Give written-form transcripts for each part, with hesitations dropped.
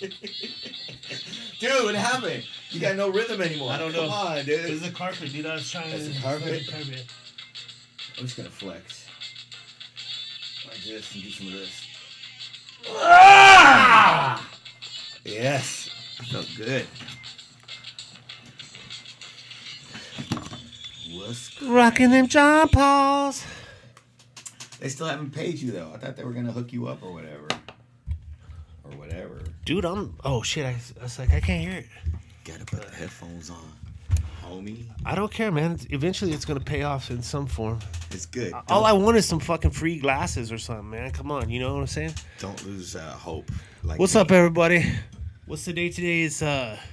Dude, what happened? You got no rhythm anymore. I don't know. Come on, dude. This is a carpet, dude. I was trying That's to... a carpet? I'm just gonna flex. Like this and do some of this. Ah! Yes. That felt good. What's Rocking them John Pauls. They still haven't paid you though. I thought they were gonna hook you up or whatever. Or whatever. Dude, oh shit, I was like, I can't hear it. Gotta put the headphones on, homie. I don't care, man. Eventually it's gonna pay off in some form. It's good. All I want is some fucking free glasses or something, man. Come on, you know what I'm saying? Don't lose hope. Like What's up, everybody? What's the date today? It's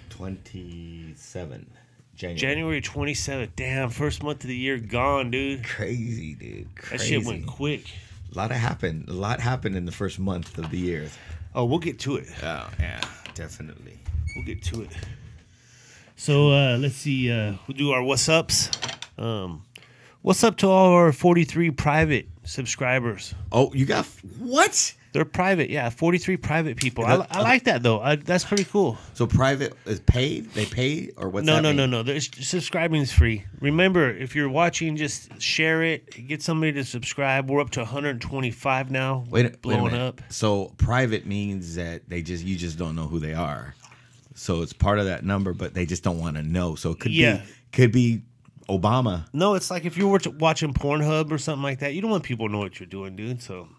27 January 27th. Damn, first month of the year gone, dude. Crazy, dude. Crazy. That shit went quick. A lot happened in the first month of the year. Oh, we'll get to it. Oh, yeah, definitely. We'll get to it. So, let's see. We'll do our what's ups. What's up to all our 43 private subscribers? Oh, you got what? They're private, yeah. 43 private people. I like that though. That's pretty cool. So private is paid? They pay or what's that? No. Subscribing is free. Remember, if you're watching, just share it. Get somebody to subscribe. We're up to 125 now. Blowing up. So private means that you just don't know who they are. So it's part of that number, but they just don't want to know. So it could be Obama. No, it's like if you were watching Pornhub or something like that. You don't want people to know what you're doing, dude. So.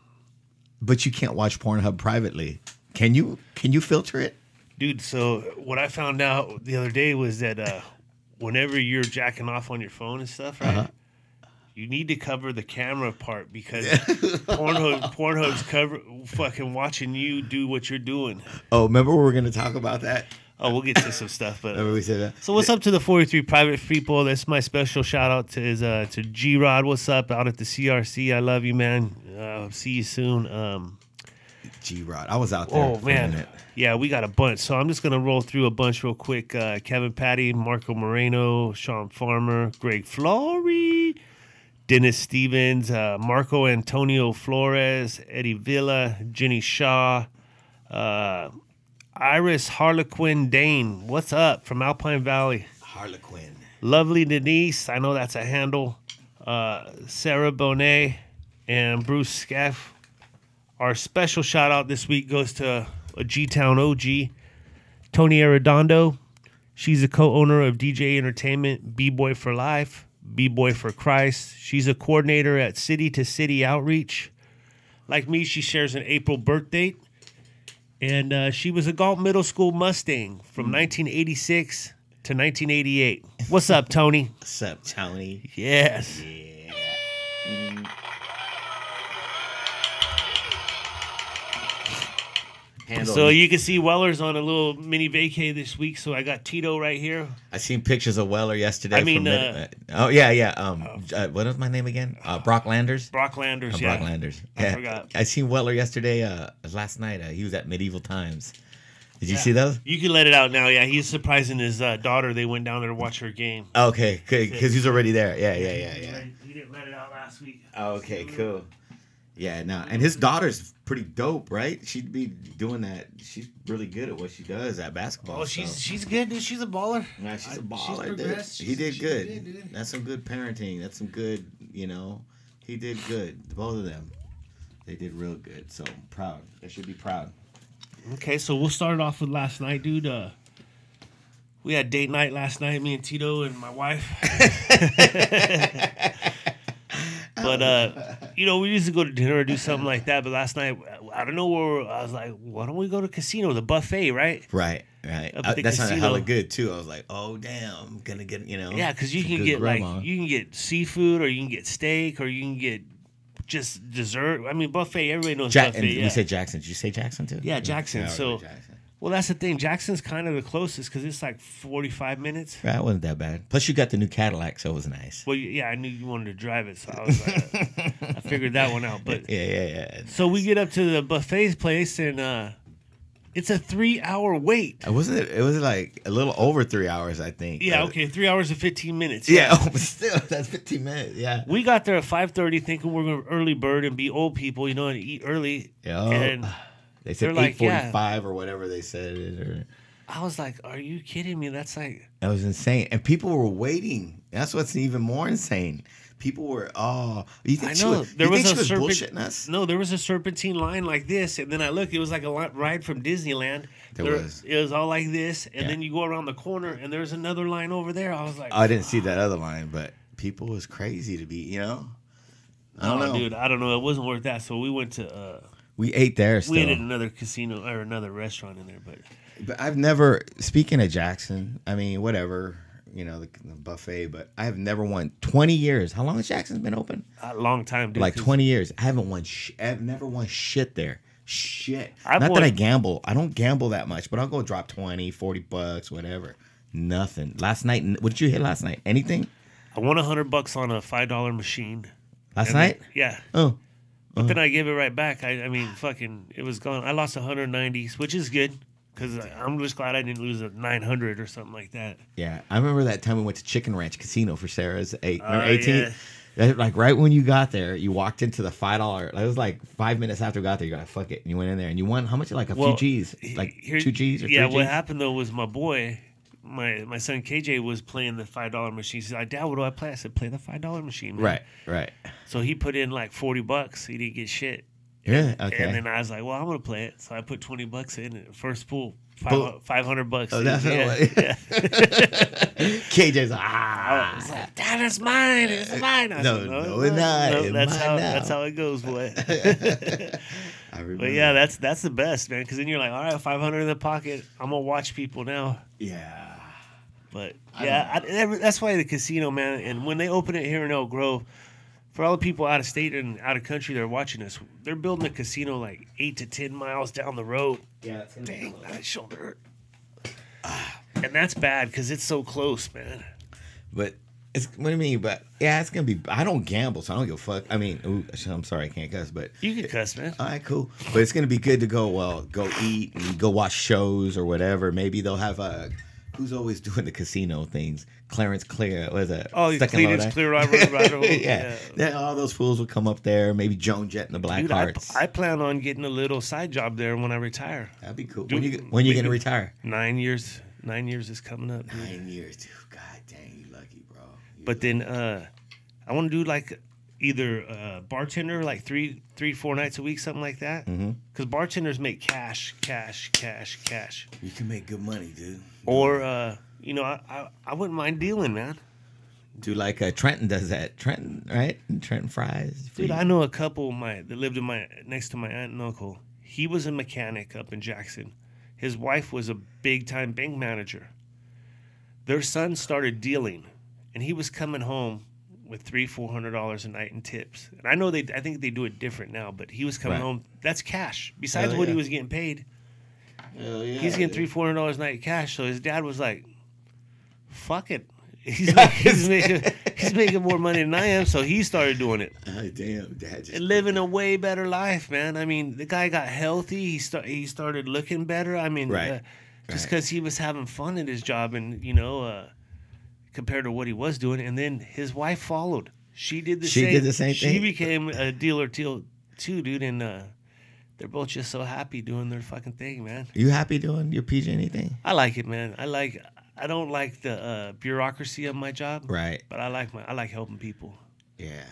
But you can't watch Pornhub privately. Can you filter it? Dude, so what I found out the other day was that whenever you're jacking off on your phone and stuff, right? You need to cover the camera part because Pornhub's fucking watching you do what you're doing. Oh, remember we were going to talk about that? Oh, we'll get to some stuff. But remember we said that? So what's up to the 43 private people? That's my special shout out to G-Rod. What's up out at the CRC? I love you, man. See you soon. G-Rod. I was out there for a minute. Yeah, we got a bunch. So I'm just going to roll through a bunch real quick. Kevin Patty, Marco Moreno, Sean Farmer, Greg Flory, Dennis Stevens, Marco Antonio Flores, Eddie Villa, Jenny Shaw, Iris Harlequin Dane. What's up from Alpine Valley? Harlequin. Lovely Denise. I know that's a handle. Sarah Bonet and Bruce Scaff. Our special shout out this week goes to a G-Town OG, Tony Arredondo. She's a co-owner of DJ Entertainment, B-Boy for Life, B-Boy for Christ. She's a coordinator at City to City Outreach. Like me, she shares an April birth date. And she was a Galt Middle School Mustang from 1986 to 1988. What's up, Tony? What's up, Tony? Yes. Yeah. So you can see Weller's on a little mini vacay this week. So I got Tito right here. I seen pictures of Weller yesterday. I mean, what was my name again? Brock Landers. Brock Landers. Yeah. Brock Landers. I forgot. I seen Weller yesterday. Last night. He was at Medieval Times. Did you see those? You can let it out now. Yeah, he's surprising his daughter. They went down there to watch her game. Okay, good, because he's already there. Yeah. He didn't let it out last week. Okay, cool. Yeah, and his daughter's pretty dope, right? She'd be doing that. She's really good at what she does at basketball. Oh, she's good, dude. She's a baller. Nah, she's a baller, dude. He did good. That's some good parenting. That's some good, he did good. Both of them. They did real good. So, proud. They should be proud. Okay, so we'll start it off with last night, dude. We had date night last night, me and Tito and my wife. But, we used to go to dinner or do something like that. But last night, I don't know where I was like, why don't we go to casino, the buffet, right? Right. That sounded hella good, too. I was like, oh, damn, I'm going to get, Yeah, because you can get, you can get seafood or you can get steak or you can get just dessert. I mean, buffet, everybody knows buffet. We said Jackson. Did you say Jackson, too? Yeah, Jackson. Well, that's the thing. Jackson's kind of the closest because it's like 45 minutes. Right, it wasn't that bad. Plus, you got the new Cadillac, so it was nice. Well, yeah, I knew you wanted to drive it, so I was like, I figured that one out. But yeah. So we get up to the buffet place, and it's a 3-hour wait. It was like a little over 3 hours, I think. Yeah, okay, 3 hours and 15 minutes. Yeah, but still, that's 15 minutes. Yeah. We got there at 5:30, thinking we're going to early bird and be old people, and eat early. Yeah. And They said 8:45 or whatever they said it. Or I was like, are you kidding me? That's like... That was insane. And people were waiting. That's what's even more insane. People were, you think she was bullshitting us? No, there was a serpentine line like this, and then I looked, it was like a ride from Disneyland. It was all like this, and then you go around the corner, and there's another line over there. I was like... I didn't see that other line, but people was crazy to be, you know? I don't know. Dude, I don't know. It wasn't worth that, so we went to... we ate there still. We ate at another casino, or another restaurant in there, But I've never... Speaking of Jackson, I mean, whatever... You know, the buffet, but I have never won 20 years. How long has Jackson's been open? A long time, dude. Like 20 years. I haven't won I've never won shit there. Shit. Not that I gamble. I don't gamble that much, but I'll go drop 20, 40 bucks, whatever. Nothing. Last night, what did you hit last night? Anything? I won $100 on a $5 machine. Last night? Yeah. Oh. But then I gave it right back. I mean, it was gone. I lost 190, which is good. Because I'm just glad I didn't lose a 900 or something like that. Yeah. I remember that time we went to Chicken Ranch Casino for Sarah's 18th. Yeah. Like right when you got there, you walked into the $5. It was like 5 minutes after we got there. You got fuck it. And you went in there and you won how much? Like a few G's? Like 2 G's or 3 G's? Yeah, what happened though was my boy, my son KJ was playing the $5 machine. He said, Dad, what do I play? I said, play the $5 machine, man. Right. So he put in like $40. He didn't get shit. Yeah, okay. And then I was like, well, I'm going to play it. So I put $20 in. First pull, $500. Oh, that's yeah. KJ's like, I was like, Dad, it's mine. It's mine. I said, no, it's not. No, that's how it goes, boy. I remember. But yeah, that's the best, man. Because then you're like, all right, $500 in the pocket. I'm going to watch people now. Yeah. But yeah, that's why the casino, man. And when they open it here in Elk Grove, for all the people out of state and out of country that are watching us, they're building a casino like 8 to 10 miles down the road. Yeah, dang, that shoulder hurt. And that's bad because it's so close, man. But it's what do you mean? But yeah, it's gonna be. I don't gamble, so I don't give a fuck. I mean, I'm sorry, I can't cuss, but you can cuss, man. All right, cool. But it's gonna be good to go eat and go watch shows or whatever. Maybe they'll have who's always doing the casino things? Clarence Clear, what is that? Oh, Clearance Clear Rider. Yeah. All those fools will come up there. Maybe Joan Jett and the Black Hearts. I plan on getting a little side job there when I retire. That'd be cool. Dude, when you gonna retire? 9 years. 9 years is coming up. Dude. 9 years, dude. God dang, you lucky, bro. But then I want to do like either bartender, like three, 4 nights a week, something like that. Because bartenders make cash. You can make good money, dude. Or I wouldn't mind dealing, man. Dude, like Trenton does that. Trenton, right? Trenton Fries. Dude, I know a couple that lived next to my aunt and uncle. He was a mechanic up in Jackson. His wife was a big-time bank manager. Their son started dealing, and he was coming home with $300-$400 a night in tips. And I think they do it different now, but he was coming home. That's cash. Besides what he was getting paid. Hell yeah, he's getting $300-$400 a night cash. So his dad was like, "Fuck it." He's making more money than I am, so he started doing it. Damn, Dad just living a way better life, man. I mean, the guy got healthy. He started looking better. I mean, just because he was having fun at his job, and compared to what he was doing. And then his wife followed. She did the same thing. She became a dealer too, dude, and they're both just so happy doing their fucking thing, man. You happy doing your PG&E thing? I like it, man. I don't like the bureaucracy of my job, right? But I like helping people. Yeah,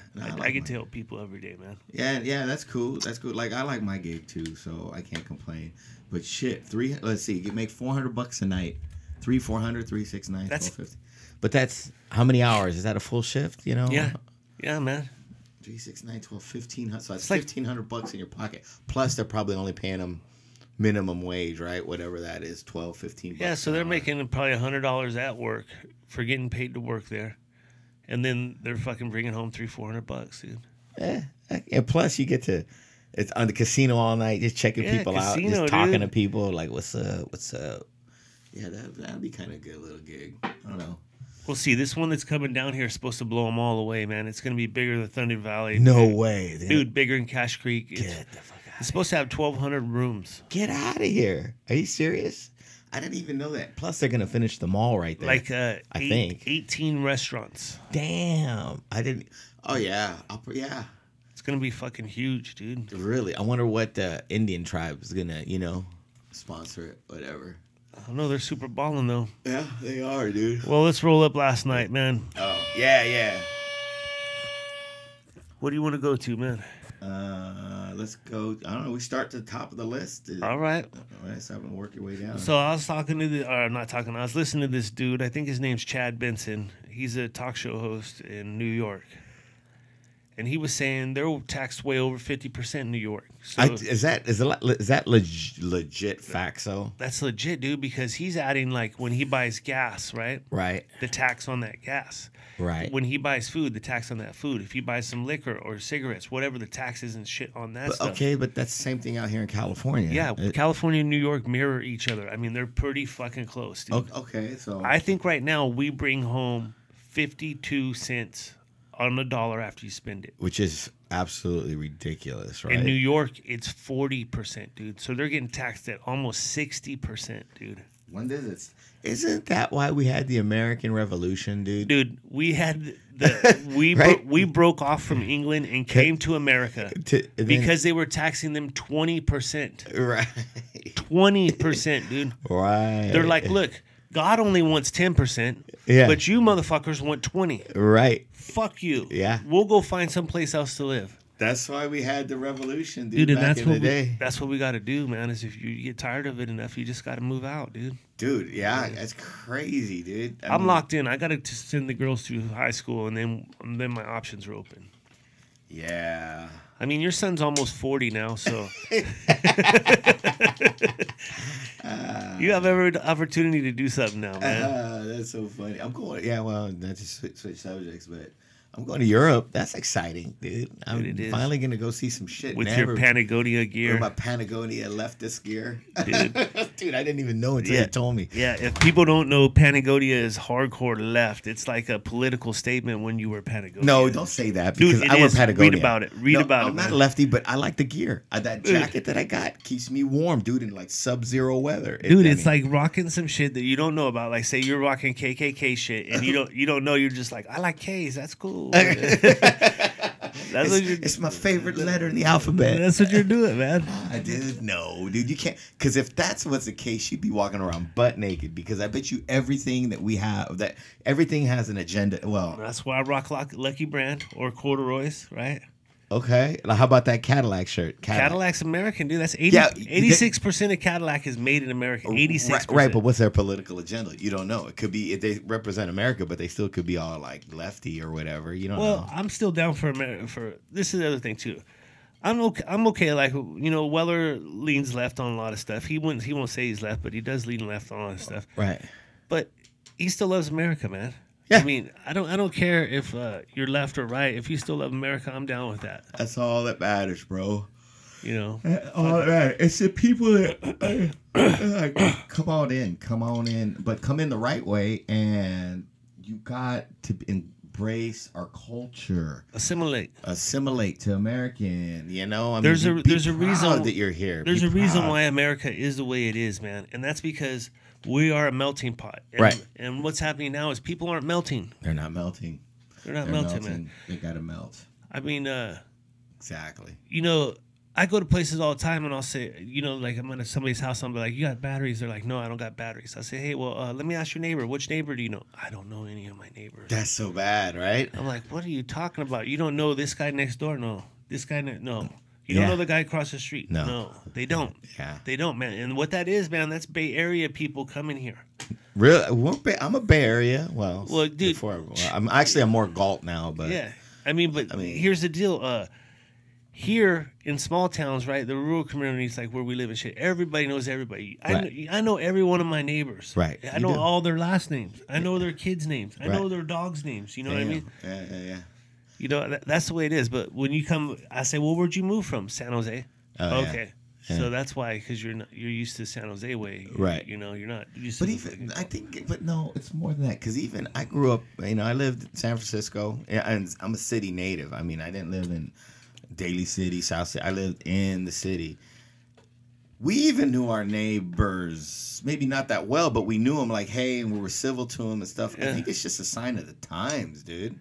I get to help people every day, man. Yeah, that's cool. That's cool. Like I like my gig too, so I can't complain. But shit, let's see, you make $400 a night, 400, 3, 6, 9, 12, 50. But that's how many hours? Is that a full shift? Yeah, man. 3, 6, 9, 12, 1,500. So that's like $1,500 in your pocket. Plus, they're probably only paying them minimum wage, right? Whatever that is, 12, 15 bucks. Yeah, so they're making probably $100 at work for getting paid to work there, and then they're fucking bringing home $300-$400, dude. Yeah, and plus you get to it's on the casino all night, just checking people out, just talking to people, like what's up. Yeah, that'd be kind of good little gig. I don't know. We'll see. This one that's coming down here is supposed to blow them all away, man. It's gonna be bigger than Thunder Valley. No way, dude. Bigger than Cache Creek. Get the fuck out. It's supposed to have 1,200 rooms. Get out of here. Are you serious? I didn't even know that. Plus, they're going to finish the mall right there. Like, I think. 18 restaurants. Damn. I didn't. Oh, yeah. Yeah. It's gonna be fucking huge, dude. Really? I wonder what the Indian tribe is gonna, sponsor it. Whatever. I don't know. They're super balling though. Yeah, they are, dude. Well, let's roll up last night, man. Oh, yeah. What do you want to go to, man? Let's go. I don't know. We start to the top of the list. All right. All right, so I'm gonna work your way down. So I was talking to I was listening to this dude. I think his name's Chad Benson. He's a talk show host in New York. And he was saying they're taxed way over 50% in New York. So is that legit fact? So that's legit, dude, because he's adding like when he buys gas, right? Right. The tax on that gas. Right. When he buys food, the tax on that food. If he buys some liquor or cigarettes, whatever the tax is and shit on that stuff. Okay, but that's the same thing out here in California. Yeah, California and New York mirror each other. I mean, they're pretty fucking close, dude. Okay, so I think right now we bring home 52 cents on the dollar after you spend it. Which is absolutely ridiculous, right? In New York, it's 40%, dude. So they're getting taxed at almost 60%, dude. When does it? Isn't that why we had the American Revolution, dude? Dude, we had we broke off from England and came to America because they were taxing them 20%. Right. 20%, dude. Right. They're like, look, God only wants 10%, but you motherfuckers want 20. Right. Fuck you. Yeah. We'll go find someplace else to live. That's why we had the revolution, dude, and back in the day. That's what we got to do, man, is if you get tired of it enough, you just got to move out, dude. Dude, yeah, that's crazy, dude. I'm locked in. I got to send the girls through high school, and then my options are open. Yeah. I mean, your son's almost 40 now, so you have every opportunity to do something now, man. That's so funny. I'm going. Yeah, well, not to switch subjects, but I'm going to Europe. That's exciting, dude. I'm finally gonna go see some shit with your Patagonia gear. With my Patagonia leftist gear, dude. Dude, I didn't even know until you told me. Yeah, if people don't know, Patagonia is hardcore left. It's like a political statement when you wear Patagonia. No, don't say that because dude, I wear Patagonia. Read about it. I'm not a lefty, but I like the gear. That jacket that I got keeps me warm, dude, in like sub-zero weather. Dude, it's like rocking some shit that you don't know about. Like, say you're rocking KKK shit, and you don't know. You're just like, I like K's. That's cool. It's my favorite letter in the alphabet. That's what you're doing, man. Dude, no, dude, you can't. Because if that's what's the case, you'd be walking around butt naked. Because I bet you everything that we have, that everything has an agenda. Well, that's why I rock Lucky Brand or corduroys, right? Okay. How about that Cadillac shirt? Cadillac's American, dude. That's 86% of Cadillac is made in America. 86%. Right, but what's their political agenda? You don't know. It could be they represent America, but they still could be all like lefty or whatever. You don't know. Well, I'm still down for America. For this is the other thing too. I'm okay. Like, Weller leans left on a lot of stuff. He won't say he's left, but he does lean left on a lot of stuff. Right. But he still loves America, man. Yeah. I mean, I don't care if you're left or right. If you still love America, I'm down with that. That's all that matters, bro. All right. It's the people that come on in, but come in the right way, and you got to embrace our culture. Assimilate to American. There's a reason that you're here. There's a reason why America is the way it is, man, and that's because we are a melting pot. Right. And what's happening now is people aren't melting. They're not melting. They're melting, man. They gotta melt. I mean, exactly. I go to places all the time and I'll say, like I'm at somebody's house. I'm like, you got batteries? They're like, no, I don't got batteries. I say, hey, well, let me ask your neighbor. Which neighbor do you know? I don't know any of my neighbors. That's so bad, right? I'm like, what are you talking about? You don't know this guy next door? No. This guy, no. You don't know the guy across the street? No, they don't. Yeah, they don't, man. And what that is, man, that's Bay Area people coming here. Really? I'm a Bay Area. Well, dude, I'm more Galt now, but yeah. I mean, here's the deal. Here in small towns, right, the rural communities, like where we live and shit, everybody knows everybody. Right. I know every one of my neighbors. Right. I know all their last names. I know their kids' names. I know their dogs' names. You know what I mean? Yeah. That's the way it is. But when you come, I say, well, where'd you move from? San Jose. Oh, okay. Yeah. So that's why, because you're used to San Jose way. Right. You're not used to. But no, it's more than that. Because even I grew up, I lived in San Francisco, and I'm a city native. I mean, I didn't live in Daly City, South City. I lived in the city. We even knew our neighbors, maybe not that well, but we knew them like, hey, and we were civil to them and stuff. Yeah. I think it's just a sign of the times, dude.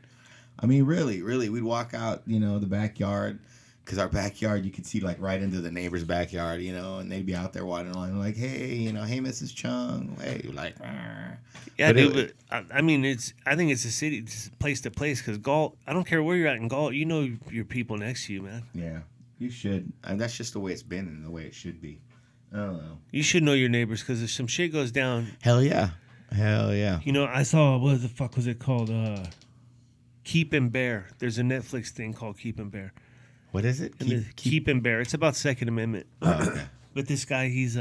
I mean, really, we'd walk out, you know, the backyard, because our backyard, you could see like right into the neighbor's backyard, you know, and they'd be out there watering along, like, hey, you know, hey, Mrs. Chung, hey, like, Arr. Yeah, dude, but I mean, I think it's a city, it's place to place, because Galt, I don't care where you're at in Galt, you know your people next to you, man. Yeah, you should. And that's just the way it's been and the way it should be. I don't know. You should know your neighbors, because if some shit goes down. Hell yeah. You know, I saw, what the fuck was it called? Keep and Bear. There's a Netflix thing called Keep and Bear. What is it? Keep and Bear. It's about Second Amendment. Oh, okay. But this guy, he's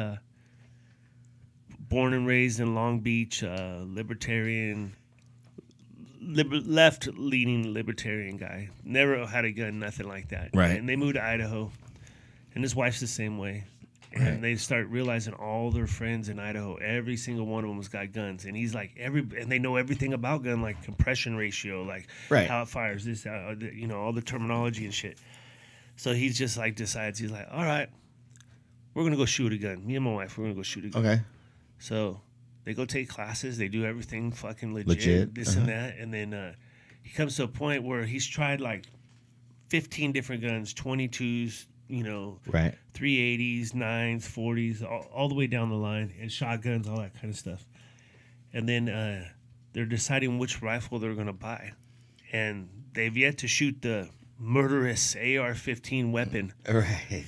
born and raised in Long Beach, libertarian, left-leaning libertarian guy. Never had a gun, nothing like that. Right. And they moved to Idaho, and his wife's the same way. And they start realizing all their friends in Idaho, every single one of them has got guns. And he's like, and they know everything about gun, like compression ratio, like how it fires, this, you know, all the terminology and shit. So he's just like decides, he's like, all right, we're going to go shoot a gun. Me and my wife, we're going to go shoot a gun. Okay. So they go take classes. They do everything fucking legit. This and that. And then he comes to a point where he's tried like 15 different guns, 22s, you know, 380s, 9s, 40s, all the way down the line, and shotguns, all that kind of stuff. And then they're deciding which rifle they're going to buy. And they've yet to shoot the murderous AR-15 weapon. Right.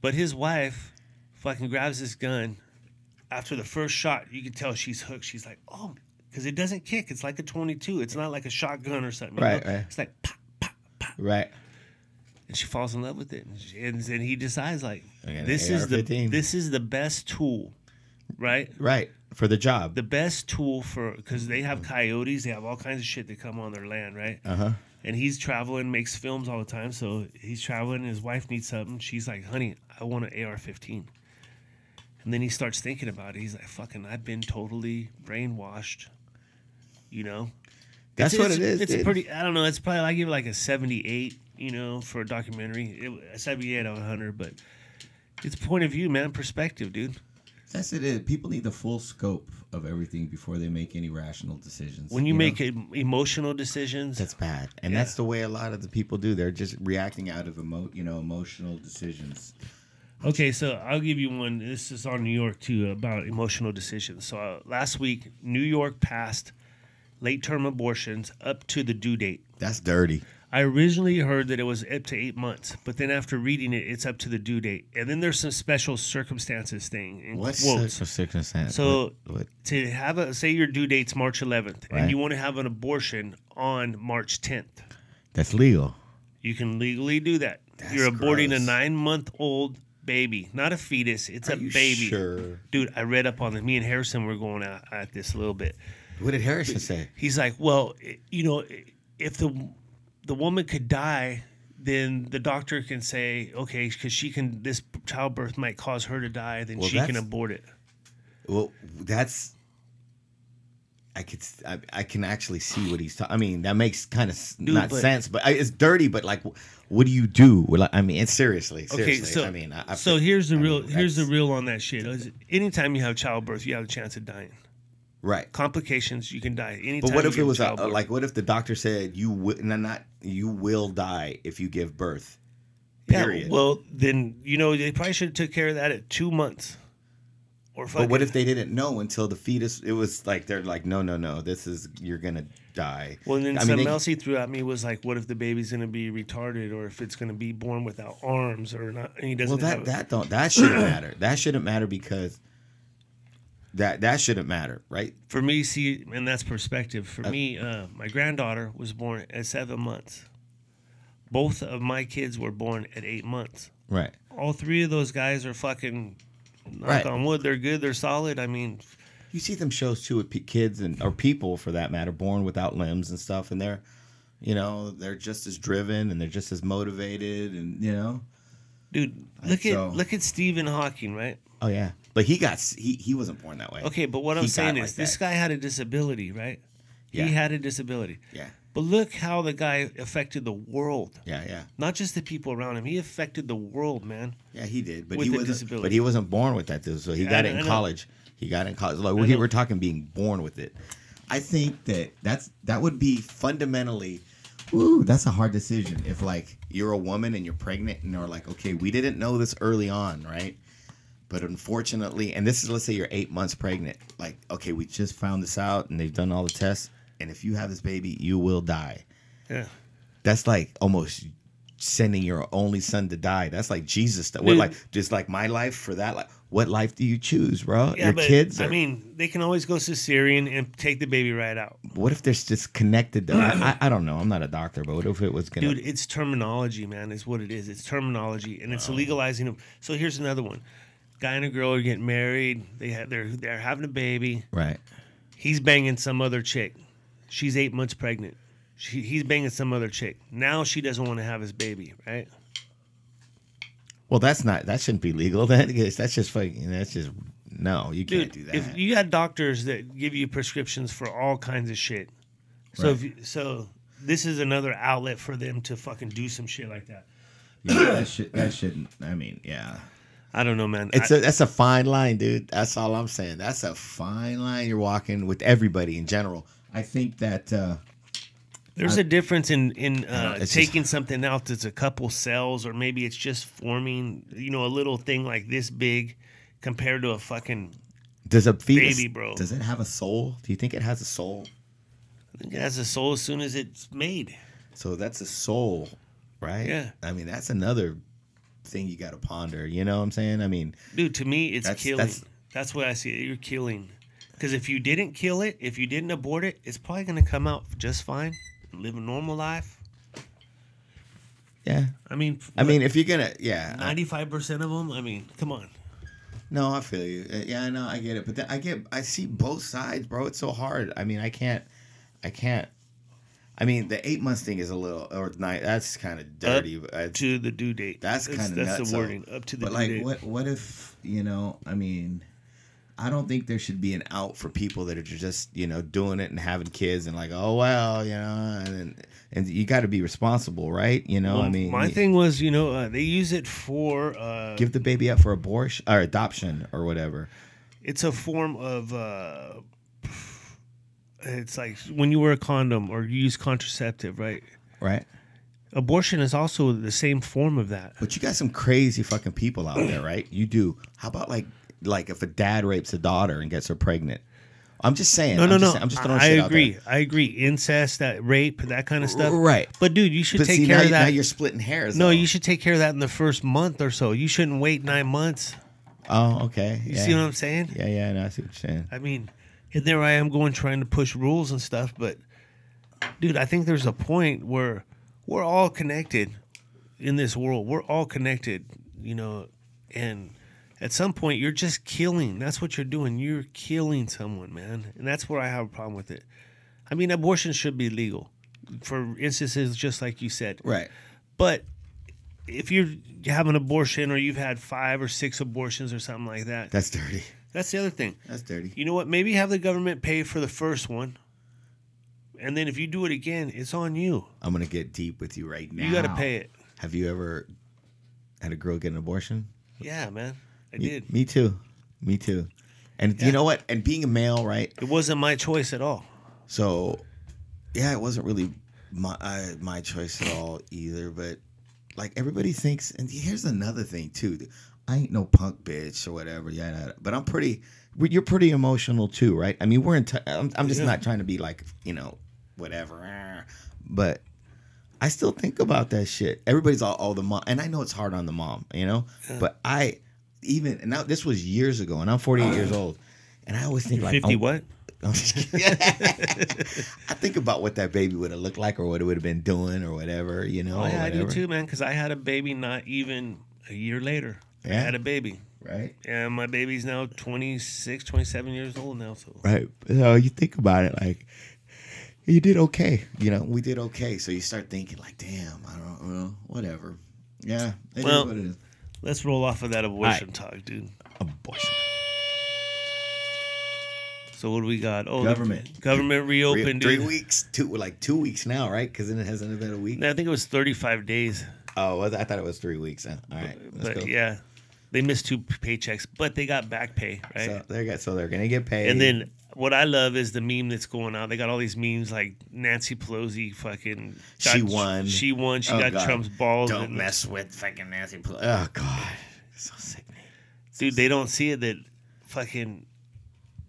But his wife fucking grabs this gun. After the first shot, you can tell she's hooked. She's like, oh, because it doesn't kick. It's like a 22. It's not like a shotgun or something. Right. It's like pop, pop, pop. Right. And she falls in love with it, and then he decides like, Again, this is the best tool, right? Right, for the job. The best tool because they have coyotes, they have all kinds of shit that come on their land, right? And he's traveling, makes films all the time, so he's traveling. And his wife needs something. She's like, honey, I want an AR-15. And then he starts thinking about it. He's like, fucking, I've been totally brainwashed, you know. That's what it is. It's a pretty. I don't know. It's probably I give it like a 78. You know, for a documentary, 78 out of 100. But it's point of view, man, perspective, dude. That's it. People need the full scope of everything before they make any rational decisions. When you make emotional decisions, that's bad, and that's the way a lot of the people do. They're just reacting out of emotional decisions. Okay, so I'll give you one. This is on New York too about emotional decisions. So last week, New York passed late-term abortions up to the due date. That's dirty. I originally heard that it was up to 8 months, but then after reading it, it's up to the due date. And then there's some special circumstances thing. What special circumstance? So to have say your due date's March 11th, and you want to have an abortion on March 10th. That's legal. You can legally do that. You're aborting a 9-month-old baby, not a fetus. It's a baby. Sure. Dude, I read up on this. Me and Harrison were going at this a little bit. What did Harrison say? He's like, well, you know, if the woman could die, then the doctor can say, okay, because this childbirth might cause her to die, then she can abort it. Well, I can actually see what he's talking. I mean, that makes kind of sense, but it's dirty. But like, what do you do? I mean, it's seriously. Okay, so I mean, here's the real on that shit. Anytime you have childbirth, you have a chance of dying. Right. Complications, you can die anytime. But what if it was what if the doctor said you will die if you give birth? Period. Yeah, well, then they probably should have took care of that at 2 months. But what if they didn't know until the fetus? It was like they're like, no, you're gonna die. Well, and then something else he threw at me was like, what if the baby's gonna be retarded, or if it's gonna be born without arms, or not? And he doesn't. Well, that shouldn't matter. That shouldn't matter because that shouldn't matter, right? For me, see, and that's perspective. For me, my granddaughter was born at 7 months. Both of my kids were born at 8 months. Right. All three of those guys are fucking. Knock on wood, they're good, they're solid. I mean, you see them shows too with kids or people for that matter, born without limbs and stuff, and they're just as driven and they're just as motivated, and dude, look at Stephen Hawking, right? Oh yeah, but he wasn't born that way. Okay, but what I'm saying is this guy had a disability, right? Yeah. He had a disability. Yeah. But look how the guy affected the world. Yeah. Not just the people around him. He affected the world, man. Yeah, he did. But disability. He wasn't born with that. So he got it in college. He got it in college. Like we're talking being born with it. I think that would be fundamentally Ooh, that's a hard decision. If like you're a woman and you're pregnant and they're like, okay, we didn't know this early on, right? But unfortunately, and this is, let's say you're 8 months pregnant. Like, okay, we just found this out and they've done all the tests. And if you have this baby, you will die. Yeah. That's like almost sending your only son to die. That's like Jesus. What, like, just like my life for that. Like, what life do you choose, bro? Yeah, your but, kids? I mean, they can always go cesarean and take the baby right out. What if there's just connected though? I don't know. I'm not a doctor, but what if it was gonna? Dude, it's terminology, man. Is what it is. It's terminology, and it's legalizing them. So here's another one: guy and a girl are getting married. They're having a baby. Right. He's banging some other chick. She's 8 months pregnant. He's banging some other chick. Now she doesn't want to have his baby, right? Well, that shouldn't be legal. That's just fucking. That's just no. You can't do that. If you got doctors that give you prescriptions for all kinds of shit, so Right. so this is another outlet for them to fucking do some shit like that. Yeah, that shouldn't. I mean, yeah. I don't know, man. That's a fine line, dude. That's all I'm saying. That's a fine line you're walking with everybody in general. I think that there's a difference in taking just something out that's a couple cells, or maybe it's just forming, a little thing like this big compared to a fucking does a fetus, baby, bro. Does it have a soul? Do you think it has a soul? I think it has a soul as soon as it's made. So that's a soul, right? Yeah. I mean, that's another thing you got to ponder. You know what I'm saying? I mean, dude, to me, it's killing. That's what I see. You're killing. Because if you didn't kill it, if you didn't abort it, it's probably going to come out just fine and live a normal life. Yeah. I mean, if you're going to, 95% of them, I mean, come on. No, I feel you. Yeah, I know, I get it. But then I see both sides, bro. It's so hard. I mean, I can't. I mean, the 8 months thing is a little, or 9. That's kind of dirty. Up to the due date. That's kind of nuts. That's the wording. Up to the due date. But what if, I mean, I don't think there should be an out for people that are just, doing it and having kids and like, oh, well, and you got to be responsible, right? I mean. My thing was, they use it for. Give the baby up for abortion or adoption or whatever. It's a form of. It's like when you wear a condom or you use contraceptive, right? Right. Abortion is also the same form of that. But you got some crazy fucking people out there, right? You do. How about like if a dad rapes a daughter and gets her pregnant? I'm just saying. No. I'm just throwing shit out there. I agree. Incest, that rape, that kind of stuff. Right. But dude, you should take care of that. Now you're splitting hairs. No, you should take care of that in the first month or so. You shouldn't wait 9 months. Oh, okay. You see what I'm saying? Yeah, no, I see what you're saying. I mean, and there I am trying to push rules and stuff, but dude, I think there's a point where we're all connected in this world. We're all connected, and at some point you're just killing. That's what you're doing. You're killing someone, man. And that's where I have a problem with it. I mean, abortion should be legal for instances just like you said. Right. But if you have an abortion or you've had 5 or 6 abortions or something like that. That's dirty. That's the other thing. That's dirty. You know what? Maybe have the government pay for the first one. And then if you do it again, it's on you. I'm going to get deep with you right now. You got to pay it. Have you ever had a girl get an abortion? Yeah, man. I did. Me too. And you know what? And being a male, right? It wasn't my choice at all. So, yeah, it wasn't really my choice at all either. But, like, everybody thinks, and here's another thing, too. I ain't no punk bitch or whatever, but you're pretty emotional too, right? I mean, I'm just not trying to be like, whatever. But I still think about that shit. Everybody's all the mom, and I know it's hard on the mom, but and now this was years ago, and I'm 48 years old, and I always think You're like 50 what? I'm just kidding. I think about what that baby would have looked like or what it would have been doing or whatever, Oh, yeah, I do too, man, because I had a baby not even a year later. Yeah. I had a baby. Right. And my baby's now 26, 27 years old now. So. Right. So you think about it like, you did okay. We did okay. So you start thinking like, damn, I don't know, whatever. Yeah. It is what it is. Let's roll off of that abortion talk, dude. Abortion. So what do we got? Oh, government. Government reopened, 3 dude. weeks. 2 weeks now, right? Because then it hasn't been a week. No, I think it was 35 days. Oh, I thought it was 3 weeks. All right. But go. Yeah, they missed 2 paychecks, but they got back pay, right? So they're going to get paid. And then What I love is the meme that's going out. They got all these memes like Nancy Pelosi fucking She won. She won. She Oh, got God. Trump's balls. Don't mess with fucking Nancy Pelosi. Oh God, it's so sickening. Dude, they don't see it that fucking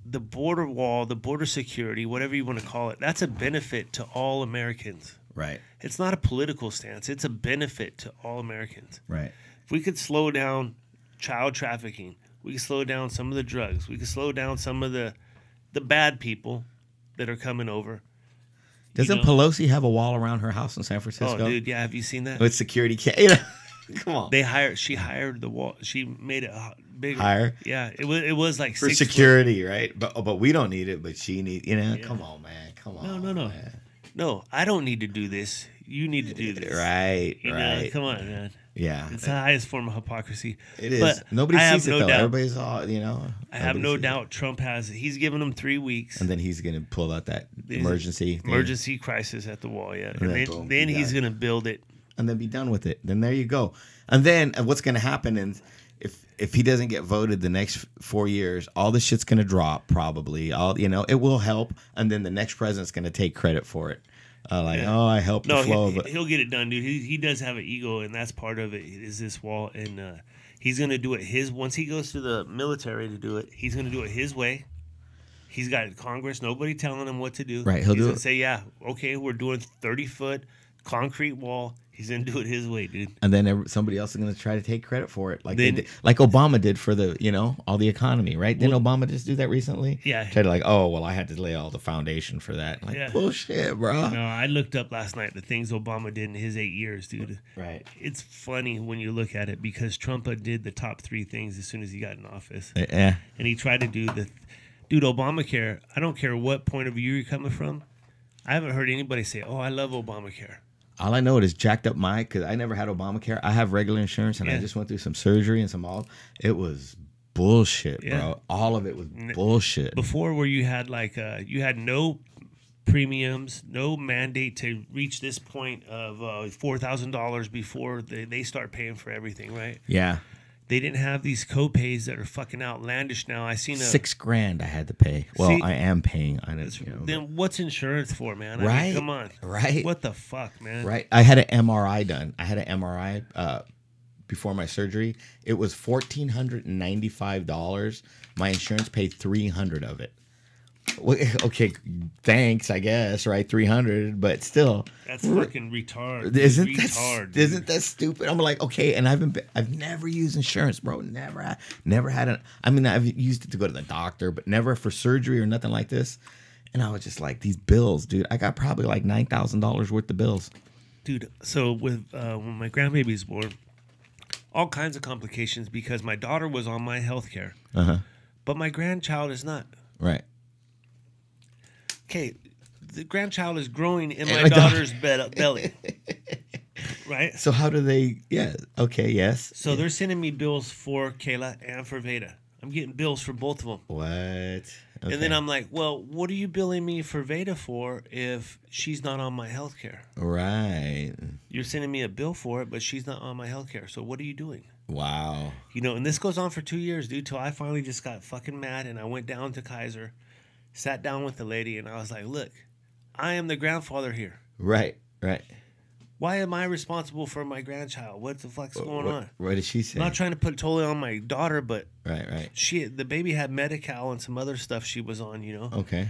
the border wall, the border security, whatever you want to call it, that's a benefit to all Americans. Right. It's not a political stance. It's a benefit to all Americans. Right. If we could slow down child trafficking, we could slow down some of the drugs, we could slow down some of the bad people that are coming over. Doesn't Pelosi have a wall around her house in San Francisco? Oh, dude, yeah. Have you seen that? With security come on. She hired the wall. She made it bigger. Higher? Yeah. It was like for 6 security, right? But we don't need it, but she needs, Come on, man. Come on. No. Man. No, I don't need to do this. You need to do this. Right, right. Come on, man. Yeah. It's the highest form of hypocrisy. It is. But Nobody sees it, though. Doubt. Everybody's all, I have no doubt Trump he's given them 3 weeks. And then he's going to pull out that emergency crisis at the wall, yeah. And then he's going to build it. And then be done with it. Then there you go. And then what's going to happen is if he doesn't get voted the next 4 years, all this shit's going to drop probably. It will help. And then the next president's going to take credit for it. I helped the flow of it. He'll get it done, dude. He does have an ego, and that's part of it is this wall. And he's going to do it once he goes to the military to do it, he's going to do it his way. He's got Congress, nobody telling him what to do. Right, he's going to say, yeah, okay, we're doing 30-foot concrete wall. He's going to do it his way, dude. And then somebody else is going to try to take credit for it. Like Obama did for all the economy, right? Didn't Obama just do that recently? Yeah. Try to I had to lay all the foundation for that. Bullshit, bro. No, I looked up last night the things Obama did in his 8 years, dude. Right. It's funny when you look at it because Trump did the top 3 things as soon as he got in office. Yeah. And he tried to do Obamacare. I don't care what point of view you're coming from. I haven't heard anybody say, oh, I love Obamacare. All I know is jacked up because I never had Obamacare. I have regular insurance, and I just went through some surgery and it was bullshit, bro. All of it was bullshit. Before, where you had you had no premiums, no mandate to reach this point of $4,000 before they start paying for everything, right? Yeah. They didn't have these co-pays that are fucking outlandish now. I seen $6,000 I had to pay. Well, I am paying on it. Then what's insurance for, man? Right. I mean, come on. Right. What the fuck, man? Right. I had an MRI done. I had an MRI before my surgery. It was $1,495. My insurance paid $300 of it. Okay, thanks, I guess, right? $300, but still, that's fucking retarded. Isn't that stupid? I'm like, okay, and I've never used insurance, bro. Never had it. I mean, I've used it to go to the doctor, but never for surgery or nothing like this. And I was just like, these bills, dude. I got probably like $9,000 worth of bills, dude. So with when my grandbaby's born, all kinds of complications because my daughter was on my health care, but my grandchild is not. Right. Okay, the grandchild is growing in my daughter's belly, right? So how do they? Yeah. Okay. Yes. So they're sending me bills for Kayla and for Veda. I'm getting bills for both of them. What? Okay. And then I'm like, well, what are you billing me for Veda for if she's not on my health care? Right. You're sending me a bill for it, but she's not on my health care. So what are you doing? Wow. And this goes on for 2 years, dude, till I finally just got fucking mad and I went down to Kaiser. Sat down with the lady and I was like, look, I am the grandfather here. Right. Why am I responsible for my grandchild? What the fuck's going on? What did she say? I'm not trying to put totally on my daughter, but right. The baby had Medi-Cal and some other stuff she was on, Okay.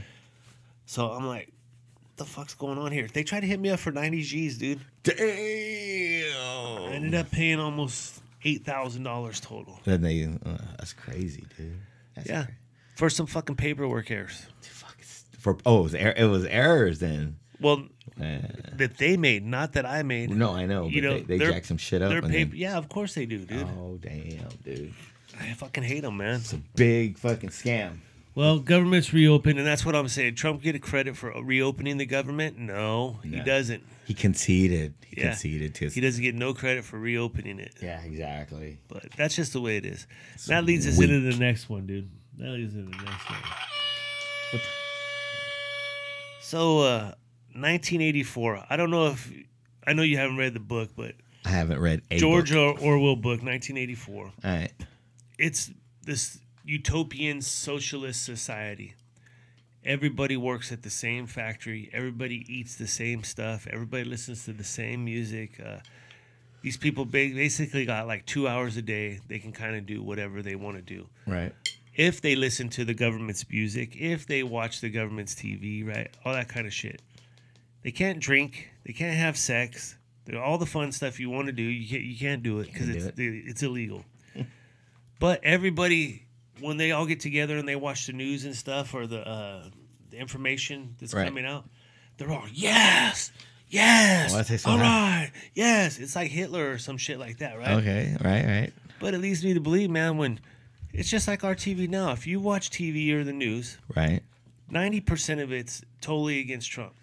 So I'm like, what the fuck's going on here? They tried to hit me up for 90 G's, dude. Damn. I ended up paying almost $8,000 total. Then that's crazy, dude. That's crazy. For some fucking paperwork errors. It was errors then. Well, that they made, not that I made. No, I know. But they jack some shit up. Yeah, of course they do, dude. Oh, damn, dude. I fucking hate them, man. It's a big fucking scam. Well, government's reopened, and that's what I'm saying. Trump get credit for reopening the government? No, he doesn't. He conceded. He conceded to us. He doesn't get no credit for reopening it. Yeah, exactly. But that's just the way it is. That leads us into the next one, dude. That leads into the next one. So, 1984. I know you haven't read the book, but I haven't read a George book. Orwell book, 1984. All right. It's this utopian socialist society. everybody works at the same factory. Everybody eats the same stuff. Everybody listens to the same music. These people basically got like 2 hours a day. They can kind of do whatever they want to do. Right. If they listen to the government's music, if they watch the government's TV, right? All that kind of shit. They can't drink. They can't have sex. All the fun stuff you want to do, you can't do it because it's illegal. But everybody, when they all get together and they watch the news and stuff or the information that's coming out, they're all, yes, all right, yes. It's like Hitler or some shit like that, right? Okay, right. But it leads me to believe, man, when it's just like our TV now. If you watch TV or the news, right, 90% of it's totally against Trump.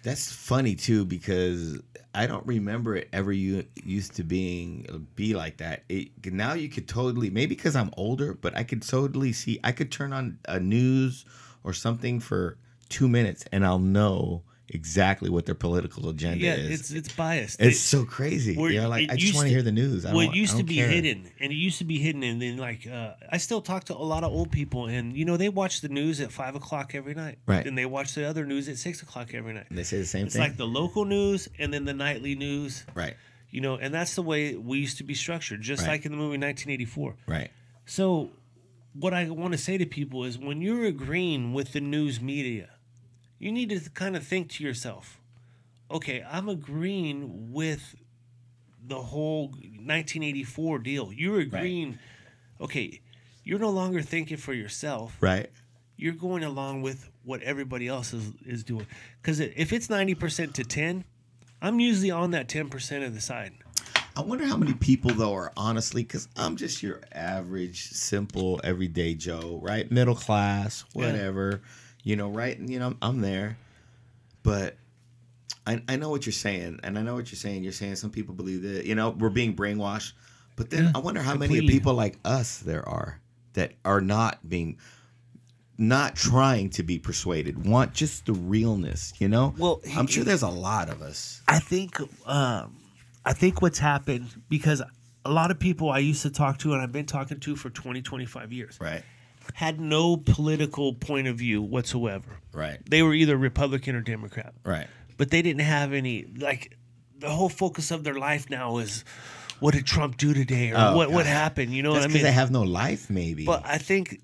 That's funny too, because I don't remember it ever used to be like that. Now you could totally, maybe because I'm older, but I could totally see. I could turn on a news or something for 2 minutes, and I'll know exactly what their political agenda is. It's biased. It's so crazy. Like I just want to hear the news. It used to be hidden, and then like I still talk to a lot of old people, and they watch the news at 5 o'clock every night, right? And they watch the other news at 6 o'clock every night. And they say the same thing. It's like the local news and then the nightly news, right? And that's the way we used to be structured, just like in the movie 1984, right? So, what I want to say to people is, when you're agreeing with the news media, you need to kind of think to yourself, okay, I'm agreeing with the whole 1984 deal. You're agreeing, okay, you're no longer thinking for yourself. Right. You're going along with what everybody else is doing. Because if it's 90% to 10, I'm usually on that 10% of the side. I wonder how many people, though, are honestly, because I'm just your average, simple, everyday Joe, right? Middle class, whatever. Right? I'm there. But I know what you're saying. And I know what you're saying. You're saying some people believe that, we're being brainwashed. But then I wonder how many people like us there are that are not trying to be persuaded, want just the realness, Well, I'm sure there's a lot of us. I think what's happened, because a lot of people I used to talk to, and I've been talking to for 20, 25 years. Right. Had no political point of view whatsoever. Right. They were either Republican or Democrat. Right. But they didn't have any, like, the whole focus of their life now is, what did Trump do today? Or what happened? You know what I mean? Because they have no life, maybe. But I think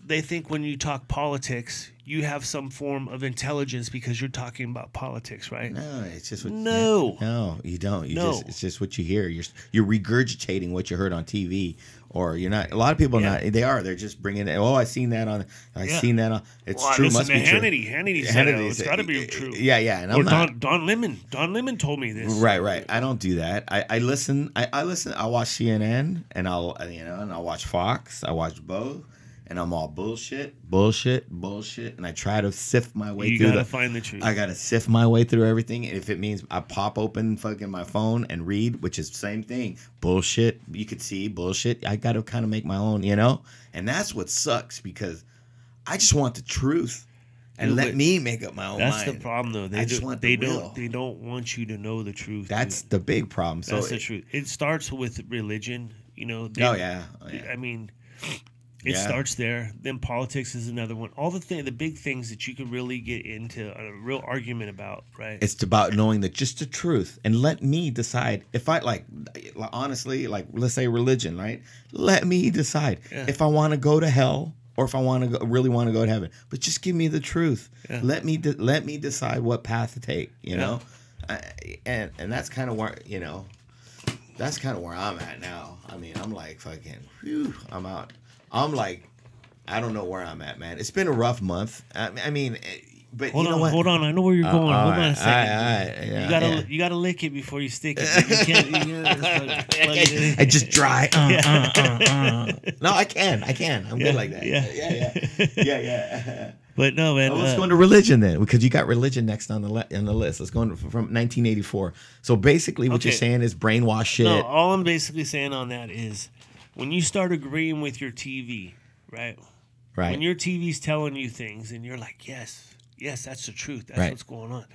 they think when you talk politics, you have some form of intelligence because you're talking about politics, right? No, it's just what No, you don't. It's just what you hear. You're regurgitating what you heard on TV, or you're not. A lot of people not. They're just bringing it. Oh, I seen that on. Seen that on. It's true. Must be true. Hannity said it. It's got to be true. Yeah. And I'm Don Lemon. Don Lemon told me this. Right. I don't do that. I listen. I listen. I watch CNN, and I'll watch Fox. I watch both. And I'm all bullshit, and I try to sift my way through. You gotta find the truth. I gotta sift my way through everything. And if it means I pop open fucking my phone and read, which is the same thing, bullshit. You could see bullshit. I gotta kind of make my own, And that's what sucks, because I just want the truth, and let me make up my own mind. That's the problem, though. They don't want you to know the truth. That's the big problem. That's the truth. It starts with religion. I mean. It starts there. Then politics is another one. All the big things that you can really get into a real argument about, right? It's about knowing just the truth, and let me decide if I honestly, let's say religion, right? Let me decide if I want to go to hell or if I really want to go to heaven. But just give me the truth. Yeah. Let me decide what path to take. And that's kind of where that's kind of where I'm at now. I mean, I'm like fucking. Whew, I'm out. I'm like, I don't know where I'm at, man. It's been a rough month. I mean, but hold on, what? Hold on. I know where you're going. Hold on a second. All right, you gotta lick it before you stick it. You can't. I just dry. No, I can. I'm good like that. Yeah. But no, man. Let's go into religion then, because you got religion next on the list. Let's go into from 1984. So basically, what you're saying is brainwash shit. No, all I'm basically saying on that is, when you start agreeing with your TV, right? Right. When your TV's telling you things and you're like, yes, that's the truth. That's what's going on.